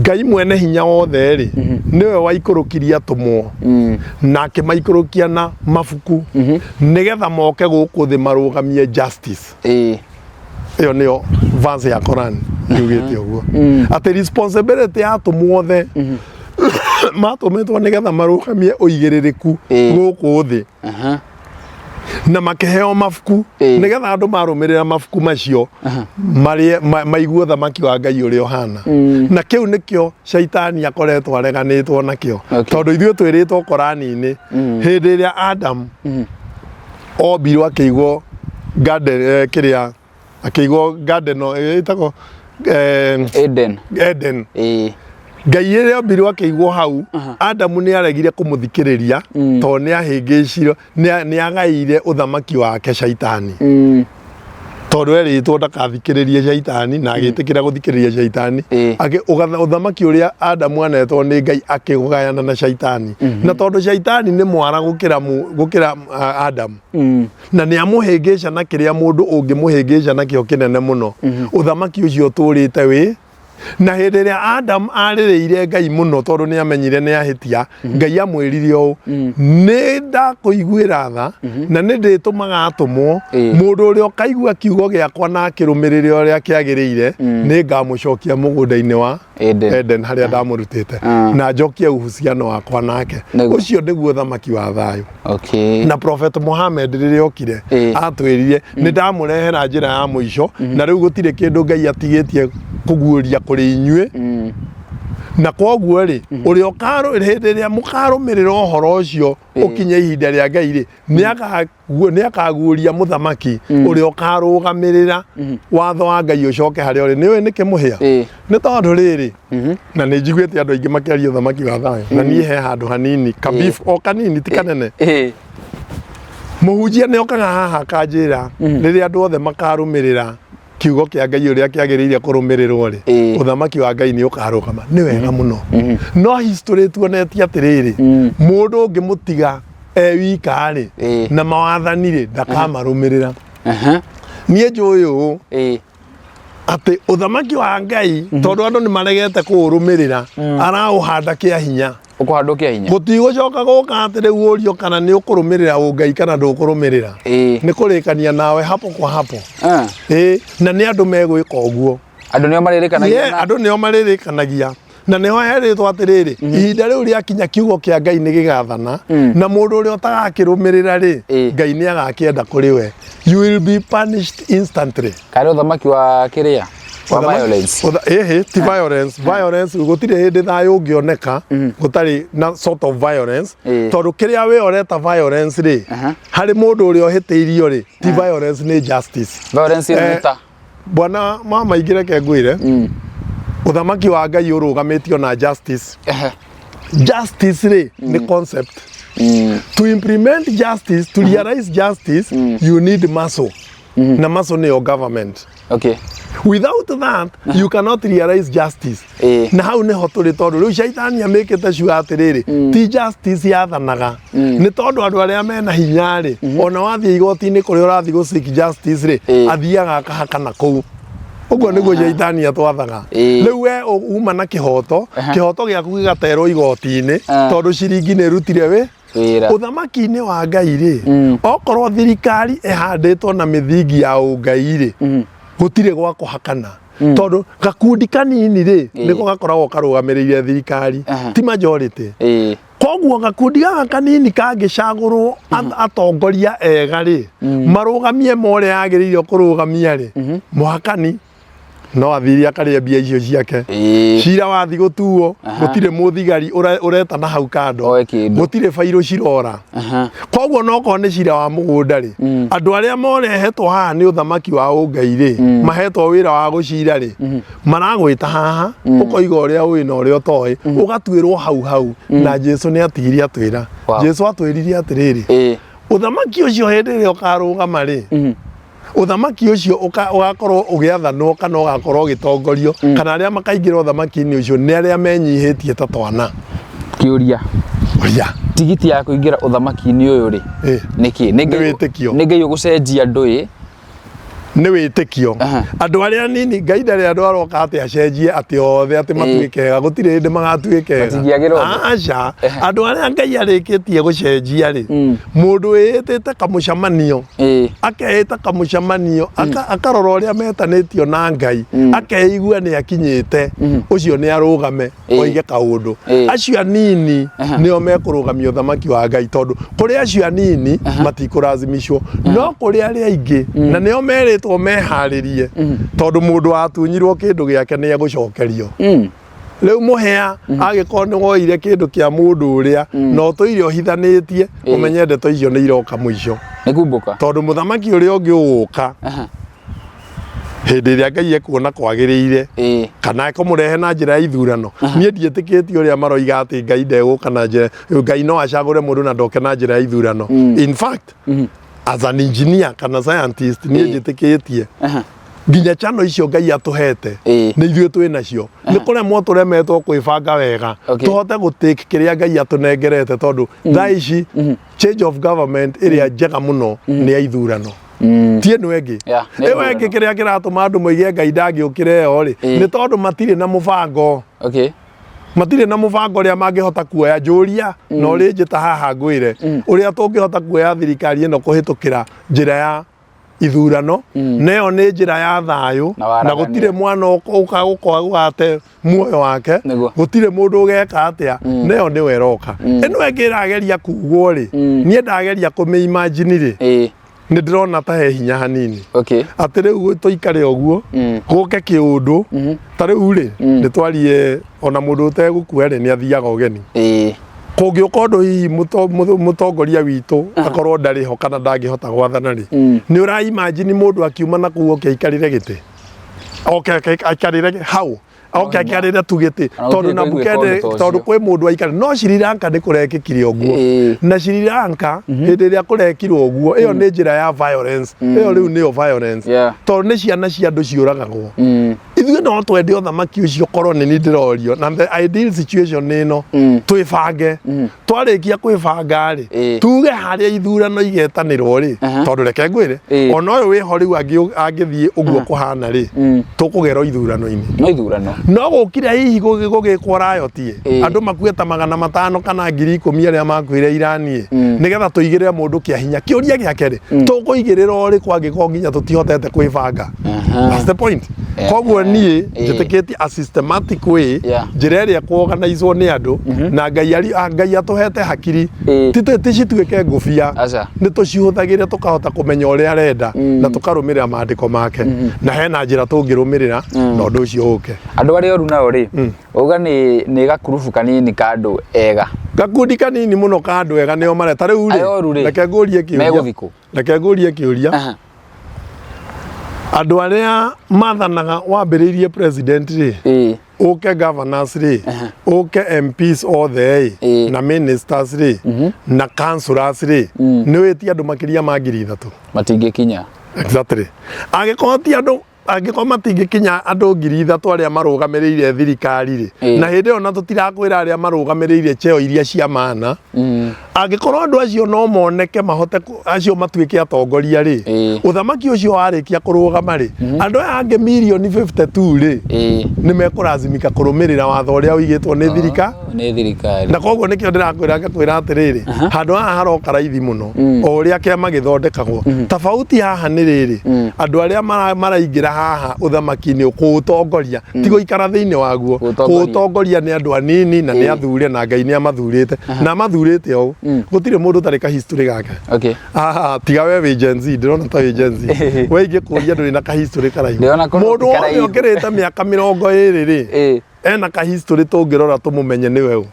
Ngai mwene hinya wothe rĩ nĩwe waikũrũkirie atũmwo na akĩmaikũrũkia na mabuku nĩgetha moke gũkũ thĩ marũgamie justice ĩyo nĩyo verse ya Korani yugĩte ũguo atĩ responsibility ya atũmwo othe matũmĩtwo nĩgetha marũgamie ũigĩrĩrĩku gũkũ thĩ na makĩheo mabuku nĩgetha andũ marũmĩrĩra mabuku macio maigue ũthamaki wa Ngai ũrĩa ũhana na kĩu nĩkĩo shaitani akoretwo areganĩtwo nakĩo tondũ ithuĩ twĩrĩtwo Korani-inĩ hĩndĩ ĩrĩa Adam ombirwo akĩigwo garden kĩrĩa akĩigwo garden ĩtagwo Eden Ngai rĩrĩa ombirwo akĩigwo hau Adamu nĩ aregire kũmũthikĩrĩria tondũ nĩ ahĩngĩcirwo nĩ agaire ũthamaki wake shaitani tondũ erĩtwo ndakathikĩrĩrie shaitani na agĩtĩkĩra gũthikĩrĩria shaitani ũthamaki ũrĩa Adamu anetwo nĩ Ngai akĩgayana na shaitani na tondũ shaitani nĩ mwara gũkĩra Adamu na nĩ amũhĩngĩca na kĩrĩa mũndũ ũngĩmũhĩngĩca nakĩo kĩnene mũno ũthamaki ũcio tũrĩte wĩ na hĩndĩ ĩrĩa Adam arĩrĩire Ngai mũno tondũ nĩ amenyire nĩ ahĩtia Ngai amwĩrire ũũ nĩ ndakũiguĩra tha na nĩ ndĩtũmaga atũmwo mũndũ ũrĩa ũkaigua kiugo gĩakwa na akĩrũmĩrĩra ũrĩa kĩagĩrĩire nĩ ngamũcokia mũgũnda-inĩ wa Eden harĩa ndamũrutĩte na njokie uhusiano wakwa nake ũcio nĩguo ũthamaki wa thayũ na Prophet Muhammad rĩrĩa okire atwĩrire nĩ ndamũrehera njĩra ya mũico na rĩu gũtirĩ kĩndũ Ngai atigĩtie kũguũria kũrĩ inyuĩ na koguo rĩ ũrĩa hĩndĩ ĩrĩa mũkarũmĩrĩra ũhoro ũcio ũkinye ihinda rĩa Ngai rĩ nĩ akaguũria mũthamaki ũrĩa ũkarũgamĩrĩra watho wa Ngai ũcoke harĩa ũrĩ nĩũĩ nĩ kĩmũhĩa nĩ tondũ rĩrĩ na nĩ njiguĩte andũ aingĩ makĩaria ũthamaki wa thayũ na niĩ he handũ hanini kabifu o kanini ti kanene mũhunjia nĩ okaga haha akanjĩra rĩrĩa andũ othe makarũmĩrĩra kiugo kĩa Ngai ũrĩa kĩagĩrĩire kũrũmĩrĩrwo rĩ ũthamaki wa Ngai nĩ ũkarũgama nĩ wega mũno no history tuonetie atĩrĩrĩ mũndũ ũngĩmũtiga wika rĩ na mawathani rĩ ndakamarũmĩrĩra niĩ njũĩ ũũ atĩ ũthamaki wa Ngai tondũ andũ nĩ maregete kũũrũmĩrĩra araũhanda kĩa hinya ũkũhandwo kĩa hinya gũtigũcoka gũka atĩ rĩu ũrio kana nĩ ũkũrũmĩrĩra Ngai kana ndũkũrũmĩrĩra nĩ kũrĩkania nawe hapo kwa hapo na nĩ andũ megwĩka ũguo andũ nĩo marĩrĩkanagia andũ nĩo marĩrĩkanagia na nĩho herĩtwo atĩrĩrĩ ihinda rĩu rĩakinya kiugo kĩa Ngai nĩ gĩgathana na mũndũ ũrĩa ũtagakĩrũmĩrĩra rĩ Ngai nĩ agakĩenda kũrĩ we you will be punished instantly karĩ ũthamaki wa kĩrĩa violence ti violence gũtirĩ hĩndĩ thayũ ũngĩoneka gũtarĩ na sort of violence tondũ kĩrĩa we ũreta violence rĩ harĩ mũndũ ũrĩa ũhĩtĩirio rĩ ti violence nĩ justice violence nĩta bwana mama ingĩ reke ngwĩre uthamaki wa Ngai urugamitio na justice. Justice ri ni concept. To implement justice, to realize justice, you need muscle. Na muscle ni your government. Okay. Without that, you cannot realize justice. Na hau niho turi tondu riu shaitani amikite ciuga atiriri ti justice yathanaga ni tondu andu aria mena hinya ri ona wathie igoti-ini kuria urathi gu seek justice ri athiaga akahakana kuu. Uguo niguo shaitani atwathaga. Riu we uma na kihoto giaku gigaterwo igoti-ini tondu ciringi ni rutire wi uthamaki-ini wa Ngai ri okorwo thirikari ihanditwo na mithingi ya ungai ri gutire gwa kuhakana tondu gakundi kanini ri niko gakoragwo karugamiriire thirikari ti majority. Koguo gakundi gaka kanini kangicagurwo atongoria ega ri marugamie more yagiriire kurugamia ri muhakani no athiria karia mbia icio ciake. Cira wathi gutuo gutire muthigari ureta na hau kando gutire fairo cirora. Koguo no ko ni cira wa mugunda ri andu aria morehetwo haha ni uthamaki wa ungai ri mahetwo wira wa gucira ri maragwita haha ukoiga uria wina uria toi ugatwirwo hau na Jesu ni atigiri atwira. Jesu atwiririe atiriri uthamaki ucio hindi ri ukarugama ri uthamaki ucio ugakorwo ugiathanwo kana ugakorwo ugitongorio kana aria makaingira uthamaki-ini ucio ni aria menyihitie ta twana. Kiuria tigiti ya kuingira uthamaki-ini uyu ri niki ni Ngai ugucenjia ndui ni witikio andu aria nini Ngai ndari andu aroka ati acenjie ati othe ati matuike gutire hindi magatuike aca andu aria Ngai arikitie gucenjia ri mundu eitite kamucamanio akeita kamucamanio akarora uria metanitio na Ngai akeigua ni akinyite ucio ni arugame oige kaundu acio anini nio mekurugamia uthamaki wa Ngai tondu kuri acio anini matikurazimishwo no kuri aria aingi na nio meritwo meharirie tondu mundu atunyirwo kindu giake ni egucokerio. Riu muhea agikorwo ni woire kindu kia mundu uria no tuire ohithanitie umenye ndeto icio ni iroka mwisho nikumbuka tondu muthamaki uria ungi uguka hindi iria Ngai ekuona kwagiriire kana ekumurehe na njira ya ithurano. Nie ndietikitie uria maroiga ati Ngai ndeguka na njira Ngai no acagure mundu na ndoke na njira ya ithurano. In fact as an engineer kana scientist nie njitikitie nginya chano icio Ngai atuhete ni ithuĩ twĩ nacio ni kuremwo turemetwo kwibanga wega tuhote gutake kiria Ngai atunengerete tondu thaa ici change of government iria njega muno ni ya ithurano tie no engi engi kiria kiratuma andu moige Ngai ndangiukire yo ri ni tondu matire na mubango matire na mubango ria mangihota kuoya njuria no ri njita haha ngwire uria tungihota kuoya thirikari ino kuhitukira njira ya ithurano neyo ni njira ya thayu na gutire mwana uka gugate muoyo wake gutire mundu ugeka atia neyo ni weroka eno engirageria kugwo ri nie ndageria kumeimagine ri ni ndirona ta he hinya hanini ati riu tuikare uguo guke kiundu ta riu ri ni twarie ona mundu utegukua ri ni athiaga ugeni kungiuka undu hihi mutongoria witu akorwo ndari ho kana ndangihota gwathana ri ni ura imagine mundu akiuma na kuo kiaikarire giti aikarire how akiarire tugiti tondu na bukende tondu kwi mundu aikare no Sri Lanka ni kurekikire uguo na Sri Lanka hindi ria kurekirwo uguo iyo ni njira ya violence iyo riu ni violence tondu ni ciana cia andu ciuragagwo ithuĩ no twende uthamaki ucio korwo ni ndirorio na the ideal situation ino twibange twarikia kwibanga ri tuge haria ithurano igetanirwo ri tondu reke ngwire ona uyu wiho riu angithie uguo kuhana ri tukugero ithurano-ini no ithurano no gukira hihi gugikwo rayotie andu makueta 500 kana 10,000 aria makwire irani nigetha tuigirire mundu kia hinya kiuria giake ri tukuigirira ri kwangiko nginya tutihotete kwibanga that's the point koguo nie njitikitie a systematic way njira iria kuorganizwo ni andu na Ngai atuhete hakiri tituike ngufia ni tucihuthagire tukahota kumenya uria arenda na tukarumirira maandiko make na hena njira tungirumirira na undu ucio uke andu aria oru nao ri uga ni gakurubu kanini ka andu ega gakundi kanini muno ka andu ega nio mareta riu ri reke ngurie kiuria andu aria mathanaga wambiriirie president ri uke governors ri uke MPs othe na ministers ri na councillors ri ni witi andu makiria ma 3,000 matingikinya exactly agikorwo ti andu angikorwo matingikinya andu 3,000 aria marugamiriire thirikari ri na hindi ona tutirakwira aria marugamiriire cheo iria cia maana angikorwo andu acio no moneke mahote acio matuike atongoria ri uthamaki ucio warikia kurugama ri andu aya angi milioni 52 ri ni mekurazimika kurumirira watho uria uigitwo ni thirikari na koguo nikio ndirakwira atiriri handu haha haroka raithi muno o uria kiama githondekagwo tofauti haha ni riri andu aria maraingira haha uthamaki ni kuutongoria tigo ikara thiini waguo kuutongoria ni andu anini na ni athure na Ngai ni amathurite na mathurite o gutire mundu tarika history gake tiga we wi Gen Z ndirona ta wi Gen Z we ingikuria nduri na ka history karaihu mundu wothe ukirite miaka 20 ri ena ka history tungirora tumumenye ni wewe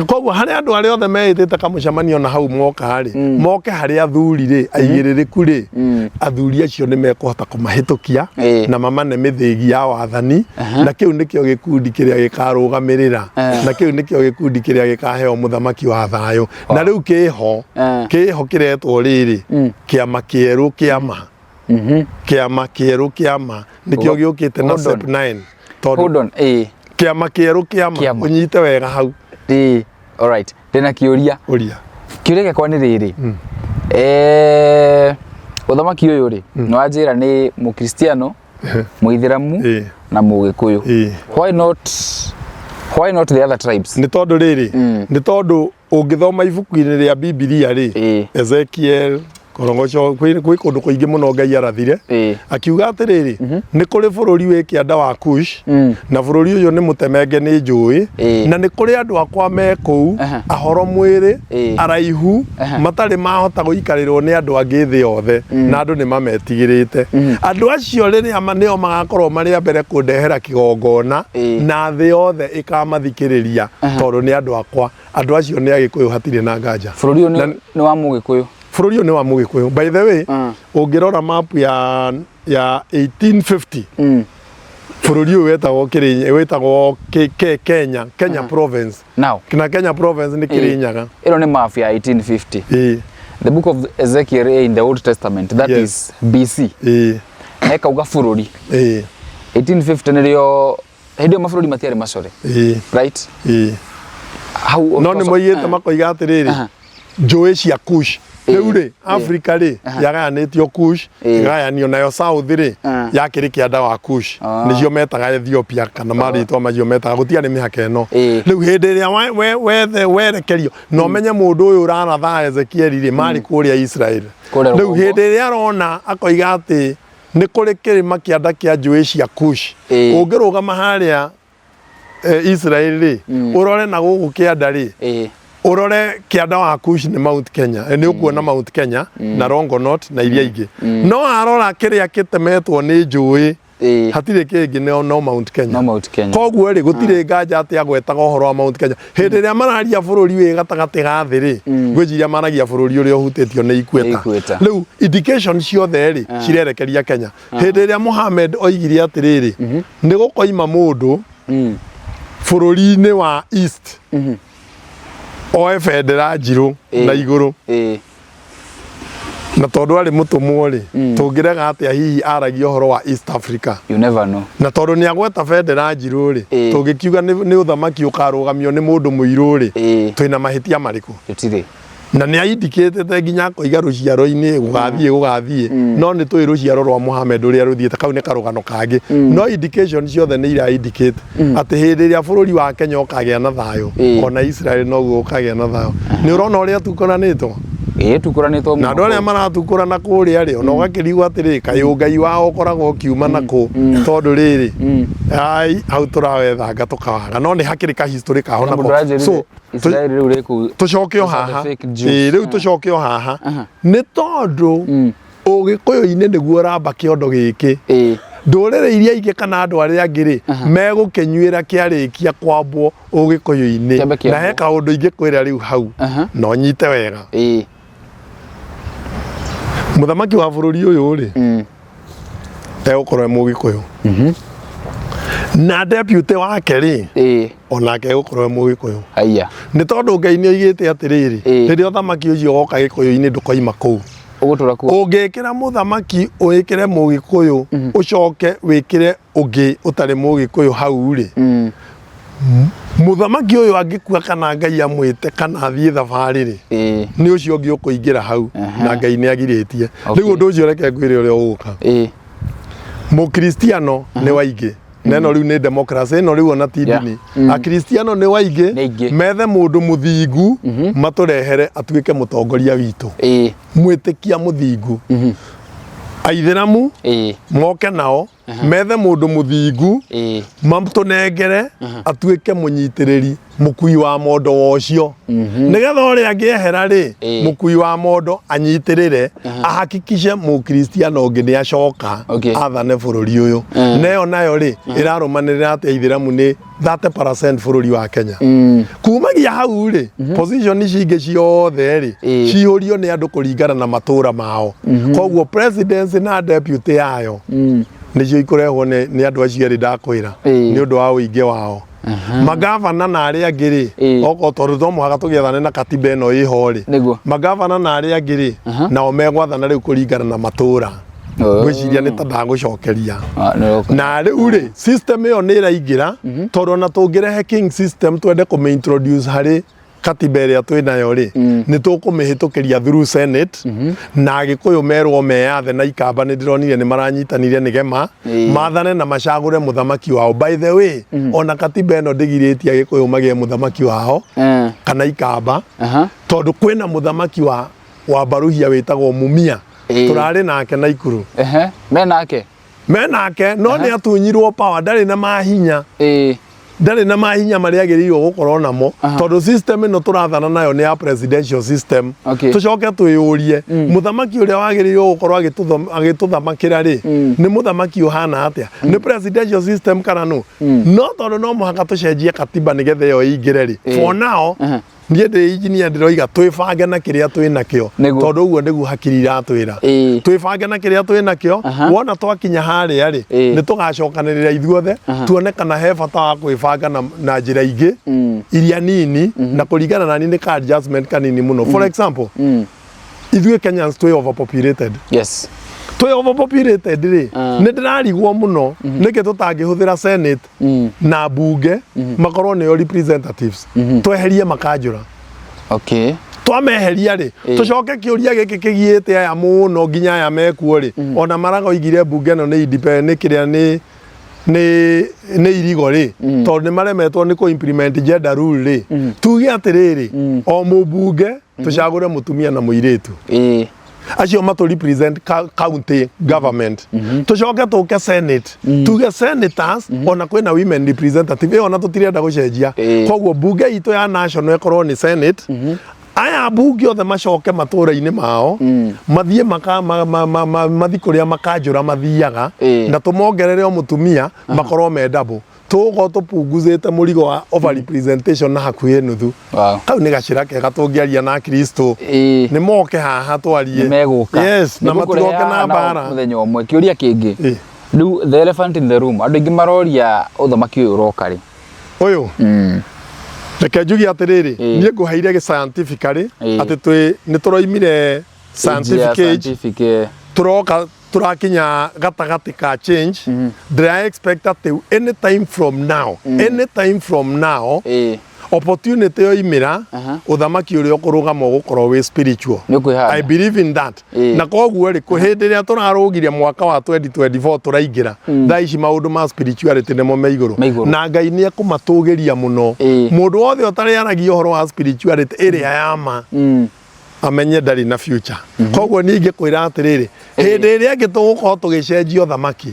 koguo hari andu aria othe meitite kamucemanio na hau moka ri moke hari athuri ri aigiririku ri athuri acio ni mekuhota kumahitukia na mamane mithigi ya wathani na kiu nikio gikundi kiria gikarugamirira na kiu nikio gikundi kiria gikaheo muthamaki wa thayo na riu kiho kiretwo riri kiama kieru kiama kieru nikio giukite na step 9 hold on kiama kieru unyite wega hau alright ndina kiuria gakwa ni riri uthamaki uyu ri no anjira ni mukristiano muithiramu na mugikuyu why not the other tribes ni tondu riri ni tondu ungithoma ibuku-ini ria Biblia ri Ezekiel korongocho kwi kundu kuingi muno Ngai arathire akiuga atiriri ni kuri bururi wi kianda wa Kush na bururi uyu ni mutemenge ni njui na ni kuri andu akwa me kou ahoro mwiri araihu matari mahota guikarirwo ni andu angi thi yothe na andu ni mametigirite andu acio riri nio magakorwo mari mbere kundehera kigongona na thi yothe ikamathikiriria tondu ni andu akwa andu acio ni agikuyu hatire na nganja bururi ni wa mugikuyu bururi uyu ni wa mugikuyu by the way ungirora map ya 1850 bururi uyu wetagwo Kenya province now na Kenya province ni Kirinyaga ino ni map ya 1850 the book of Ezekiel in the Old Testament that is BC ekauga bururi 1850 nirio hindi mabũrũri matiarĩ macore right how no ni moigĩte makoiga atiriri njũĩ cia Kush riu ri Africa ri yagayanitio Kush yagayanio nayo South ri yakiri kianda wa Kush nicio metaga Ethiopia kana maritwa macio metaga gutiarĩ mĩhaka ĩno riu hĩndĩ ĩrĩa werekerio no menye mũndũ ũyũ ũraratha Ezekiel ri mari kũrĩa Israel riu hĩndĩ ĩrĩa arona akoiga atĩ ni kuri kirima kianda kia njũĩ cia Kush ũngĩrũgama harĩa Israel ri urore na gũkũ kianda ri urore kianda wa Kush ni Mount Kenya ni ukuona Mount Kenya na Longonot na iria ingi no arora kiria kitemetwo ni njũĩ hatire kingi no Mount Kenya koguo ri gutire nganja ati agwetaga uhoro wa Mount Kenya hindi ria mararia bururi wi gatagati ga thi ri ngwijiria maragia bururi uria uhutitio ni ikweta riu indication ciothe ri cirerekeria Kenya hindi ria Mohammed oigire atiriri ni gukoima mundu bururi-ini wa East oe bendera njiru na iguru na tondu ari mutumwo ri tungirega atia hihi aragia uhoro wa East Africa you never know na tondu ni agweta bendera njiru ri tungikiuga ni uthamaki ukarugamio ni mundu muiru ri twina mahitia mariku tutire na ni aindicate nginya koiga ruciaro-ini gugathie no ni twi ruciaro rwa Mohammed uria ruthiete kau ni karugano kangi no indication ciothe ni ira indicate ati hindi ria bururi wa Kenya ukagia na thayo ona Israel no guo ukagia na thayo ni urona uria tukuranitwo tukuranitwo na andu aria maratukurana kuria ri ona ugakirigwo atiri kayu Ngai wao ukoragwo kiuma nako tondu riri ai hau turawetha ngatukawaga no ni hakiri ka history ka hona so Israel riu riku tucoke haha riu tucoke haha ni tondu ugikuyu-ini niguo ramba kiondo giki ndũrĩrĩ iria ingĩ kana andũ arĩa angĩ rĩ megũkĩnyuĩra kĩarĩkia kwambwo ũgĩkũyũ-inĩ na he kaũndũ ingĩkwĩra rĩu hau no nyite wega mũthamaki wa bũrũri ũyũ rĩ egũkorwo e mũgĩkũyũ na deputy wake ri onake gukorwo mugikuyu aya ni tondu Ngai ni oigite atiriri riria uthamaki ucio goka gikuyu-ini ndukoima kuu ugutura ku ungikira muthamaki uikire mugikuyu ucoke wikire ungi utari mugikuyu hau ri muthamaki uyu angikua kana Ngai amwite kana athie thabari ri ni ucio ungi ukuingira hau na Ngai ni agiritie riu undu ucio reke ngwire uria uguka mukristiano ni waingi neno riu ni democracy no riu ona ti dini akristiano ni waingi methe mundu muthingu maturehere atuike mutongoria witu mwitikia muthingu aithiramu moke nao methe mundu muthingu matunengere atuike munyitiriri mukui wa mondo wocio nigetha uria angiehera ri mukui wa mondo anyitirire ahakikishe mukristiano ungi ni acoka athane bururi uyu neyo nayo ri irarumanirira ati aithiramu ni 30% bururi wa Kenya kumagia hau ri position cingi ciothe ri ciurio ni andu kuringana na matura mao koguo presidency na deputy yayo nicio ikurehwo ni andu acio ri ndakwira ni undu wa uingi wao magavana na aria angi ri oko tondu to muhaka tugiethane na katiba ino iho ri magavana na aria angi ri nao megwathana riu kuringana na matura gwiciria ni ta ndagucokeria na riu ri system iyo ni iraingira tondu na tungirehe king system twende kumintroduce hari katiba iria twinayo ri ni tukumihitukiria through senate na agikuyu merwo meyathe na ikamba ni ndironire ni maranyitanire nigema mathane na macagure muthamaki wao by the way ona katiba ino ndigiritie agikuyu magie muthamaki wao kana ikamba tondu kwina muthamaki wa Baruhia witagwo Mumia turari nake Naikuru menake no ni atunyirwo power ndari na mahinya ndari na mahinya maria agiriirwo gukorwo namo tondu system ino turathana nayo ni ya presidential system tucoke tuyurie muthamaki uria wagiriirwo gukorwo agituthamakira ri ni muthamaki uhana atia ni presidential system kana no tondu no muhaka tucenjie katiba nigetha yo ingire ri for now nie ndi engineer ndiroiga twibange na kiria twinakio tondu uguo ndigu hakiri iratwira twibange na kiria twinakio wona twakinya haria ri ni tugacokanirira ithuothe tuone kana he bata wa kwibanga na njira ingi iria nini na kuringana na ni ka adjustment kanini muno for example ithuĩ Kenyans twi overpopulated twi overpopulated ri ni ndirarigwo muno niki tutangihuthira senate na bunge makorwo ni representatives tweherie makanjura twameheria ri tucoke kiuria giki kigiite aya muno nginya aya mekuo ri ona marago igire bunge no ni independent kiria ni irigo ri tondu ni maremetwo ni ku implement gender rule ri tuge atiriri o mubunge tucagure mutumia na muiritu acio matu represent county government tucoke tuke senate tuge senators ona kwina women representative ona tutirenda gucenjia koguo bunge itu ya national ekorwo ni senate aya bunge othe macoke matura-ini mao mathie mathi kuria makanjura mathiaga na tumongerere o mutumia makorwo me double tugo tupunguzite murigo wa over representation na hakuhi nuthu kau ni gacira kega tungiaria na Kristo ni moke haha twarie yes na matigoke na bara muthenya umwe kiuria kingi riu the elephant in the room andu ingi maroria uthamaki uyu uroka ri uyu reke njugi atiriri nie nguhaire ge scientifically ati ni turoimire scientific turoka turakinya gatagati ka change I expect that anytime from now opportunity yo imira uthamaki uri okurugama gukorwo we spiritual I believe in that na koguo ri kuhindiria turarugiria mwaka wa 2024 turaingira thaici maundu ma spirituality nemo me iguru na Ngai ni akumatugiria muno mundu wothe utarianagia uhoro wa spirituality iria yama amenye ndari na future koguo ninge kwira atiriri hindi iria ngitugukorwo tugicenjia uthamaki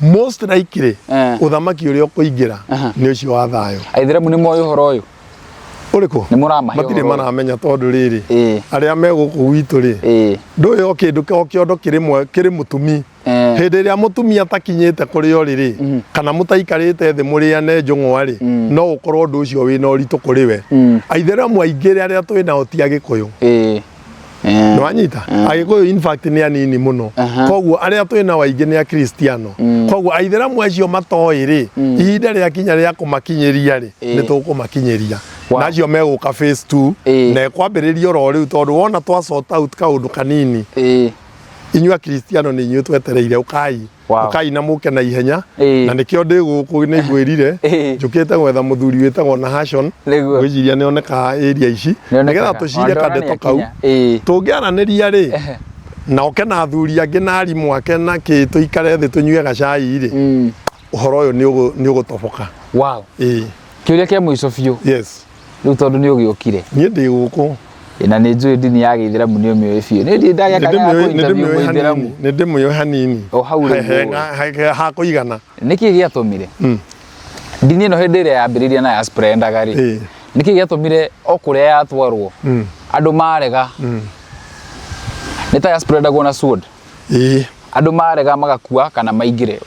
most likely uthamaki uria ukuingira ni ucio wa thayo aithiramu ni moyo uhoro uyu uriku ni muramahe matire maramenya tondu riri aria me guku witu ri nduyo kindu kiondo kiri mutumi hindi iria mutumia atakinyite kuri yo riri kana mutaikarite thi muriane njung'wa ri no ukorwo ndu ucio wina uritu kuri we aithiramu aingiri aria twina otia gikuyu no anyita agikuyu in fact ni anini muno koguo aria twina waingi ni a Kristiano koguo aitheramu acio matoi ri ihinda ria kinya ria kumakinyeria ri ni tukumakinyeria nacio meguka phase 2 na kwambiririo ro riu tondu wona twa sort out kaundu kanini inyua Kristiano ni inyu twetereire ukai na muke na ihenya na nikio ndi guku ni ngwirire njukite gwetha muthuri witagwo na Hashon gwijiria ni oneka area ici nigetha tucire kadeto kau tungiaraniria ri na oke na athuri angi na arimu ake na ki tuikare thi tunyue gacai ri uhoro uyu ni ugutoboka kiuria kia mwico biu riu tondu ni ugiukire ni ndi guku na nĩ njũĩ ndini ya Gĩithĩramu nĩ ũmĩũĩ biũ nĩ ndĩ ndagĩa kanya ga kũinterview Mũithĩramu nĩ ndĩmũĩ hanini o hau rĩu ha kũigana nĩkĩ gĩatũmire ndini ĩno hĩndĩ ĩrĩa yambĩrĩirie na yasprendaga rĩ nĩkĩ gĩatũmire o kũrĩa yatwarwo andũ marega nĩ ta yaspredagwo na sword andũ marega magakua kana maingĩre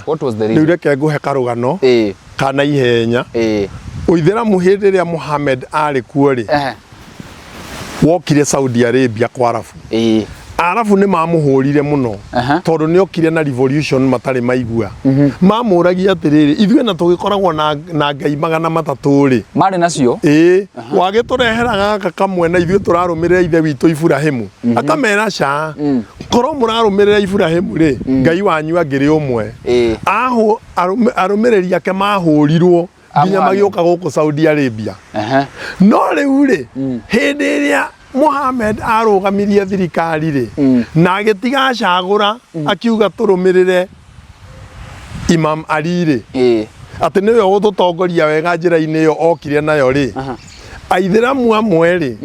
what was the reason rĩu reke ngũhe karũgano kana ihenya Ũithĩramu hĩndĩ ĩrĩa Muhammad arĩ kuo rĩ wokire Saudi Arabia kwa Arabu Arabu ni mamuhurire muno tondu ni okire na revolution matari maigua mamuragia atiriri ithwe na tugikoragwo na ngai magana matatu ri mari nacio wagiturehera gaka kamwe na ithwe turarumirira ithe witu Ibrahimu akamera ca koro murarumirira Ibrahimu ri ngai wanyu angiri umwe aho arumiriri ake mahurirwo nginya magioka guku Saudi Arabia no riu ri hindi iria Muhammad arugamirie thirikari ri na agitiga cagura akiuga turumirire Imam Ali ri ati niwe ugututongoria wega njira-ini yo okire nayo ri Aithĩramu amwe ri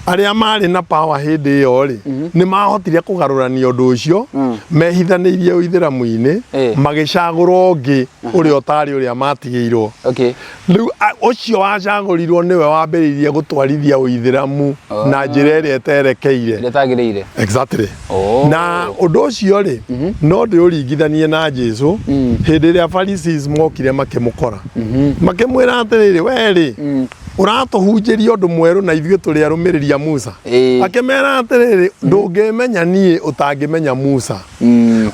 aria mari na power hindi yo ri ni mahotire kugarurania undu ucio mehithanirie Ũithĩramu-ini magicagura ungi uria otari uria matigiirwo riu ucio wacagurirwo niwe wambiririe gutwarithia Ũithĩramu na njira iria eterekeire retagiriire exactly na undu ucio ri no ndi uringithanie na Jesu hindi iria Pharisees mokire makimukora makimwira atiriri we ri uratuhunjiria undu mweru na ithuĩ turi arumiriria Musa akimera atiriri ndungimenya nie utangimenya Musa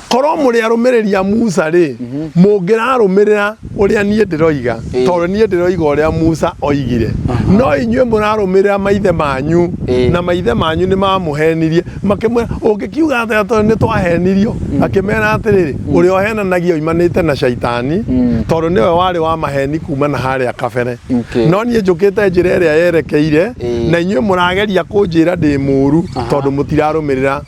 korwo muri arumiriria Musa ri mungirarumirira uria nie ndiroiga tondu nie ndiroiga uria Musa oigire no inyue murarumirira maithe manyu na maithe manyu ni mamuhenirie makimwira ungikiuga atĩa tondu ni twahenirio akimera atiriri uria ohenanagia imanite na shaitani tondu niwe wari wa maheni kuma na haria kabere no nie njukite njira iria yerekeire na inyue murageria kunjira ndi muru tondu mutirarumirira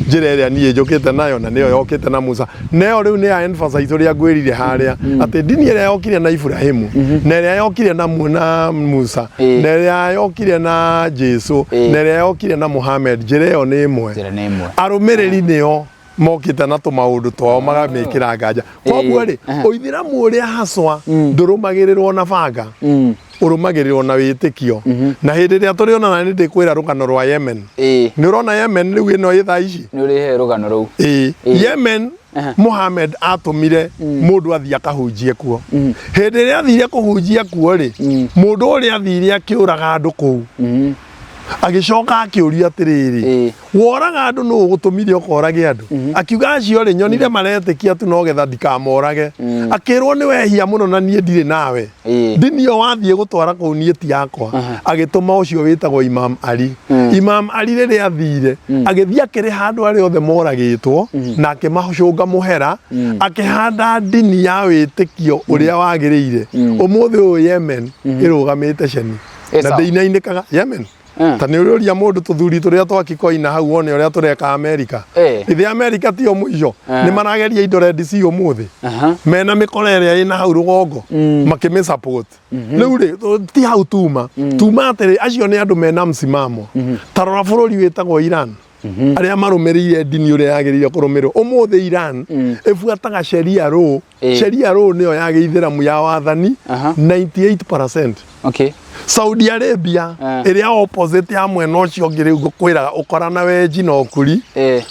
njira iria nie njukite nayo na niyo yokite na Musa neo riu ni ya emphasize uria ngwirire haria ati dini iria yokire na Ibrahimu na iria yokire na Musa na iria yokire na Jesu na iria yokire na Muhammad njira iyo ni imwe arumiriri nio mokite na tumaundu twao magamikira nganja koguo ri Ũithĩramu uria haswa ndurumagirirwo na banga urumagirirwo na witikio na hindi iria turionana ni ndikwira rugano rwa Yemen ni urona Yemen riu ino itha ici ni urihe rugano ruu Yemen Muhammad atumire mundu athia kahunjie kuo hindi iria athire kuhunjia kuo ri mundu uria athire akiuraga andu kuu agicoka akiuria atiriri woraga andu no ugutumire ukorage andu akiuga acio ri nyonire maretikia tu no getha ndikamorage akirwo ni wehia muno na nie ndire nawe ndini yo wathie gutwara kuu nie ti yakwa agituma ucio witagwo Imam Ali Imam Ali riri athire agithia kiri handu ari othe moragitwo na akimacunga muhera akihanda ndini ya witikio uria wagiriire umuthi uyu Yemen irugamite ceni na ndinainikaga Yemen tani uria mundu tuthuri turia twakikoina hau one uria tureka America ithe America ti o mwijo ni marageria indo Red Sea umuthi mena mikora iria ina hau rugongo makime support riu ri ti hau tuma atiri acio ni andu mena msimamo tarora bururi witagwo Iran aria marumirire dini uria yagirire kurumirwo umuthi Iran ifuataga sheria law niyo ya Gĩithĩramu ya wathani 98% Saudi Arabia iria opposite ya mwena ucio ngiri gukwira ukorana weji na okuri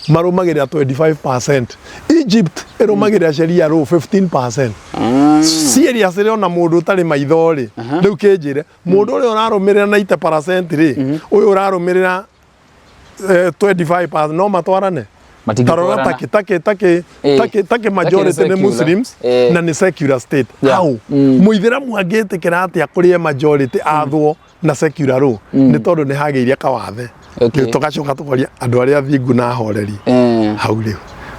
marumagirira 25% Egypt irumagirira sheria law 15% Syria sire ona mundu utari maithori riu kinjire mundu uria urarumirira 90% ri uyu urarumirira 25% no matwarane tarora take majority ni Muslims na ni secular state hau muithiramu angitikira atia kuri majority athwo na secular ru ni tondu ni hagiire kawathe tugacoka tukoria andu aria thingu na horeri hau riu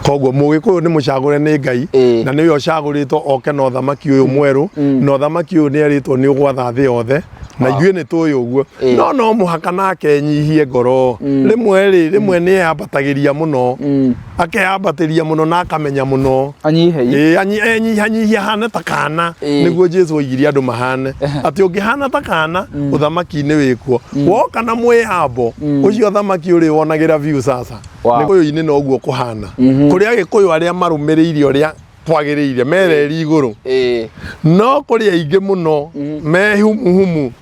koguo mugikuyu ni mucagure ni Ngai na niwe ucaguritwo oke na uthamaki uyu mweru na uthamaki uyu ni eritwo ni ugwatha thi yothe na ithuĩ nĩ tũĩ ũguo no mũhaka nake nyihie ngoro rimwe nĩ ambatagĩria mũno akeambatĩria mũno na akamenya mũno anyihia hane ta kana nĩguo Jesu oigire andũ mahane atĩ ũngĩhana ta kana ũthamaki-inĩ wĩkuo woka na mwĩhambo ũcio ũthamaki ũrĩ wonagĩra view sasa Gĩkũyũ-inĩ noguo kũhana kũrĩ Agĩkũyũ arĩa marũmĩrĩire ũrĩa kwagĩrĩire mereri igũrũ no kũrĩ aingĩ mũno mehumuhumu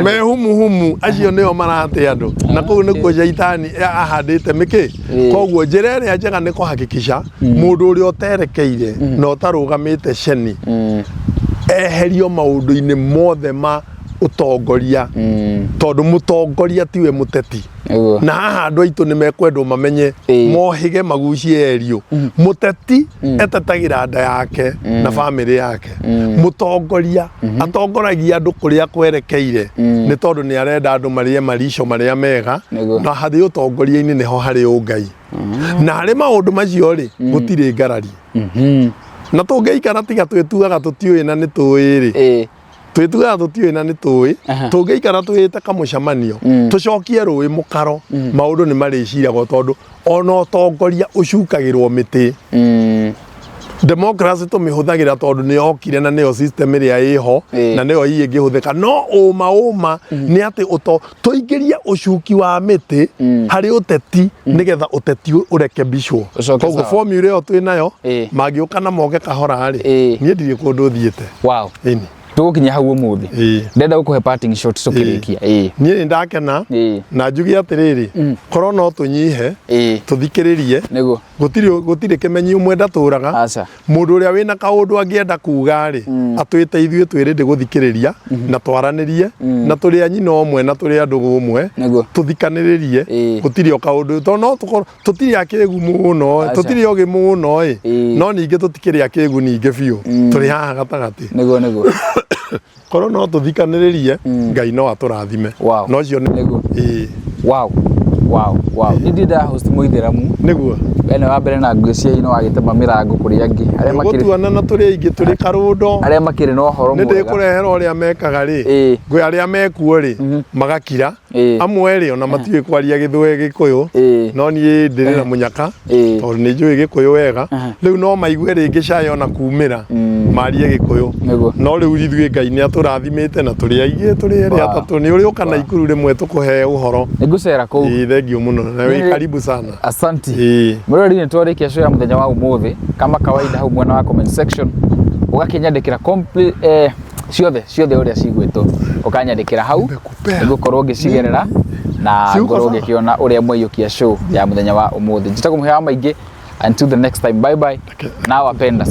mehumuhumu acio nĩo marate andũ na kũu nĩkuo Shaitani ahandĩte mĩkĩ koguo njĩra ĩrĩa njega nĩ kũhakikisha mũndũ ũrĩa ũterekeire na ũtarũgamĩte ceni eherio maũndũ-inĩ mothe ma utongoria tondu mutongoria tiwe muteti na haha andu aitu ni mekwendwo mamenye mohige magucie erio muteti etetagira nda yake na family yake mutongoria atongoragia andu kuria kwerekeire ni tondu ni arenda andu marie marisho maria mega na hathi utongoria-ini niho hari ungai na hari maundu macio ri gutire ngarari na tungeikara tiga twituaga tutiui na ni tuiri twituaga tutiui na ni tui tungeikara twite kamucamanio tucokie rui mukaro maundu ni mariciragwo tondu ona utongoria ucukagirwo miti democracy tumihuthagira tondu ni okire na niyo system iria iho na niyo hii ingihuthika no uma ni ati tuingiria ucuki wa miti hari uteti nigetha uteti urekebishwo koguo formula iyo twinayo magiuka na moge kahora ri nie ndiri kundu thiete ini tugukinya hau umuthi ndenda gukuhe parting shot tukirikia nie ndakena na njugi atiriri korwo no tunyihe tuthikiririe gutire kimenyi umwe ndaturaga mundu uria wina kaundu angienda kuga ri atwite ithuĩ twirinde guthikiriria na twaranirie na turi anyina omwe na turi andu umwe tuthikaniririe gutire o kaundu to no tutire akegu muno tutire ogi muno no ninge tutikire akegu ninge biu turi haha gatagati nego korwo no tuthikaniririe Ngai no aturathime no cio ni ndida host muitheramu niguo ene wa mbere na ngwĩcia ino wagĩtema mĩrango kũrĩ angĩ arĩa makĩrĩ gũtuana na tũrĩ aingĩ tũrĩ karundo arĩa makĩrĩ na ũhoro mwega nĩ ndĩkũrehera ũrĩa mekaga rĩ gwĩ arĩa mekuo rĩ magakira amwe rĩ ona matiũĩ kwaria Gĩkũyũ no niĩ ndĩrĩ na mũnyaka tondũ nĩ njũĩ Gĩkũyũ wega rĩu no maigue rĩngĩ cayo ona kumĩra marie Gĩkũyũ no rĩu ithuĩ Ngai nĩ atũrathimĩte na tũrĩ aingĩ tũrĩ erĩ atatũ nĩ ũrĩ ũka Naikuru rĩmwe tũkũhe ũhoro nĩngũcera kũu thengiũ mũno na wĩ karibu sana asanti Murori ni twarikia show ya muthenya wa umuthi kama kawaida hau mwena wa comment section ugakinyandikira complete ciothe uria cigwitwo ukanyandikira hau nigukorwo ngicigerera na ngorwo ngikiona uria mwiyukia show ya muthenya wa umuthi njitagwo muhewa maingi until the next time bye bye na wapenda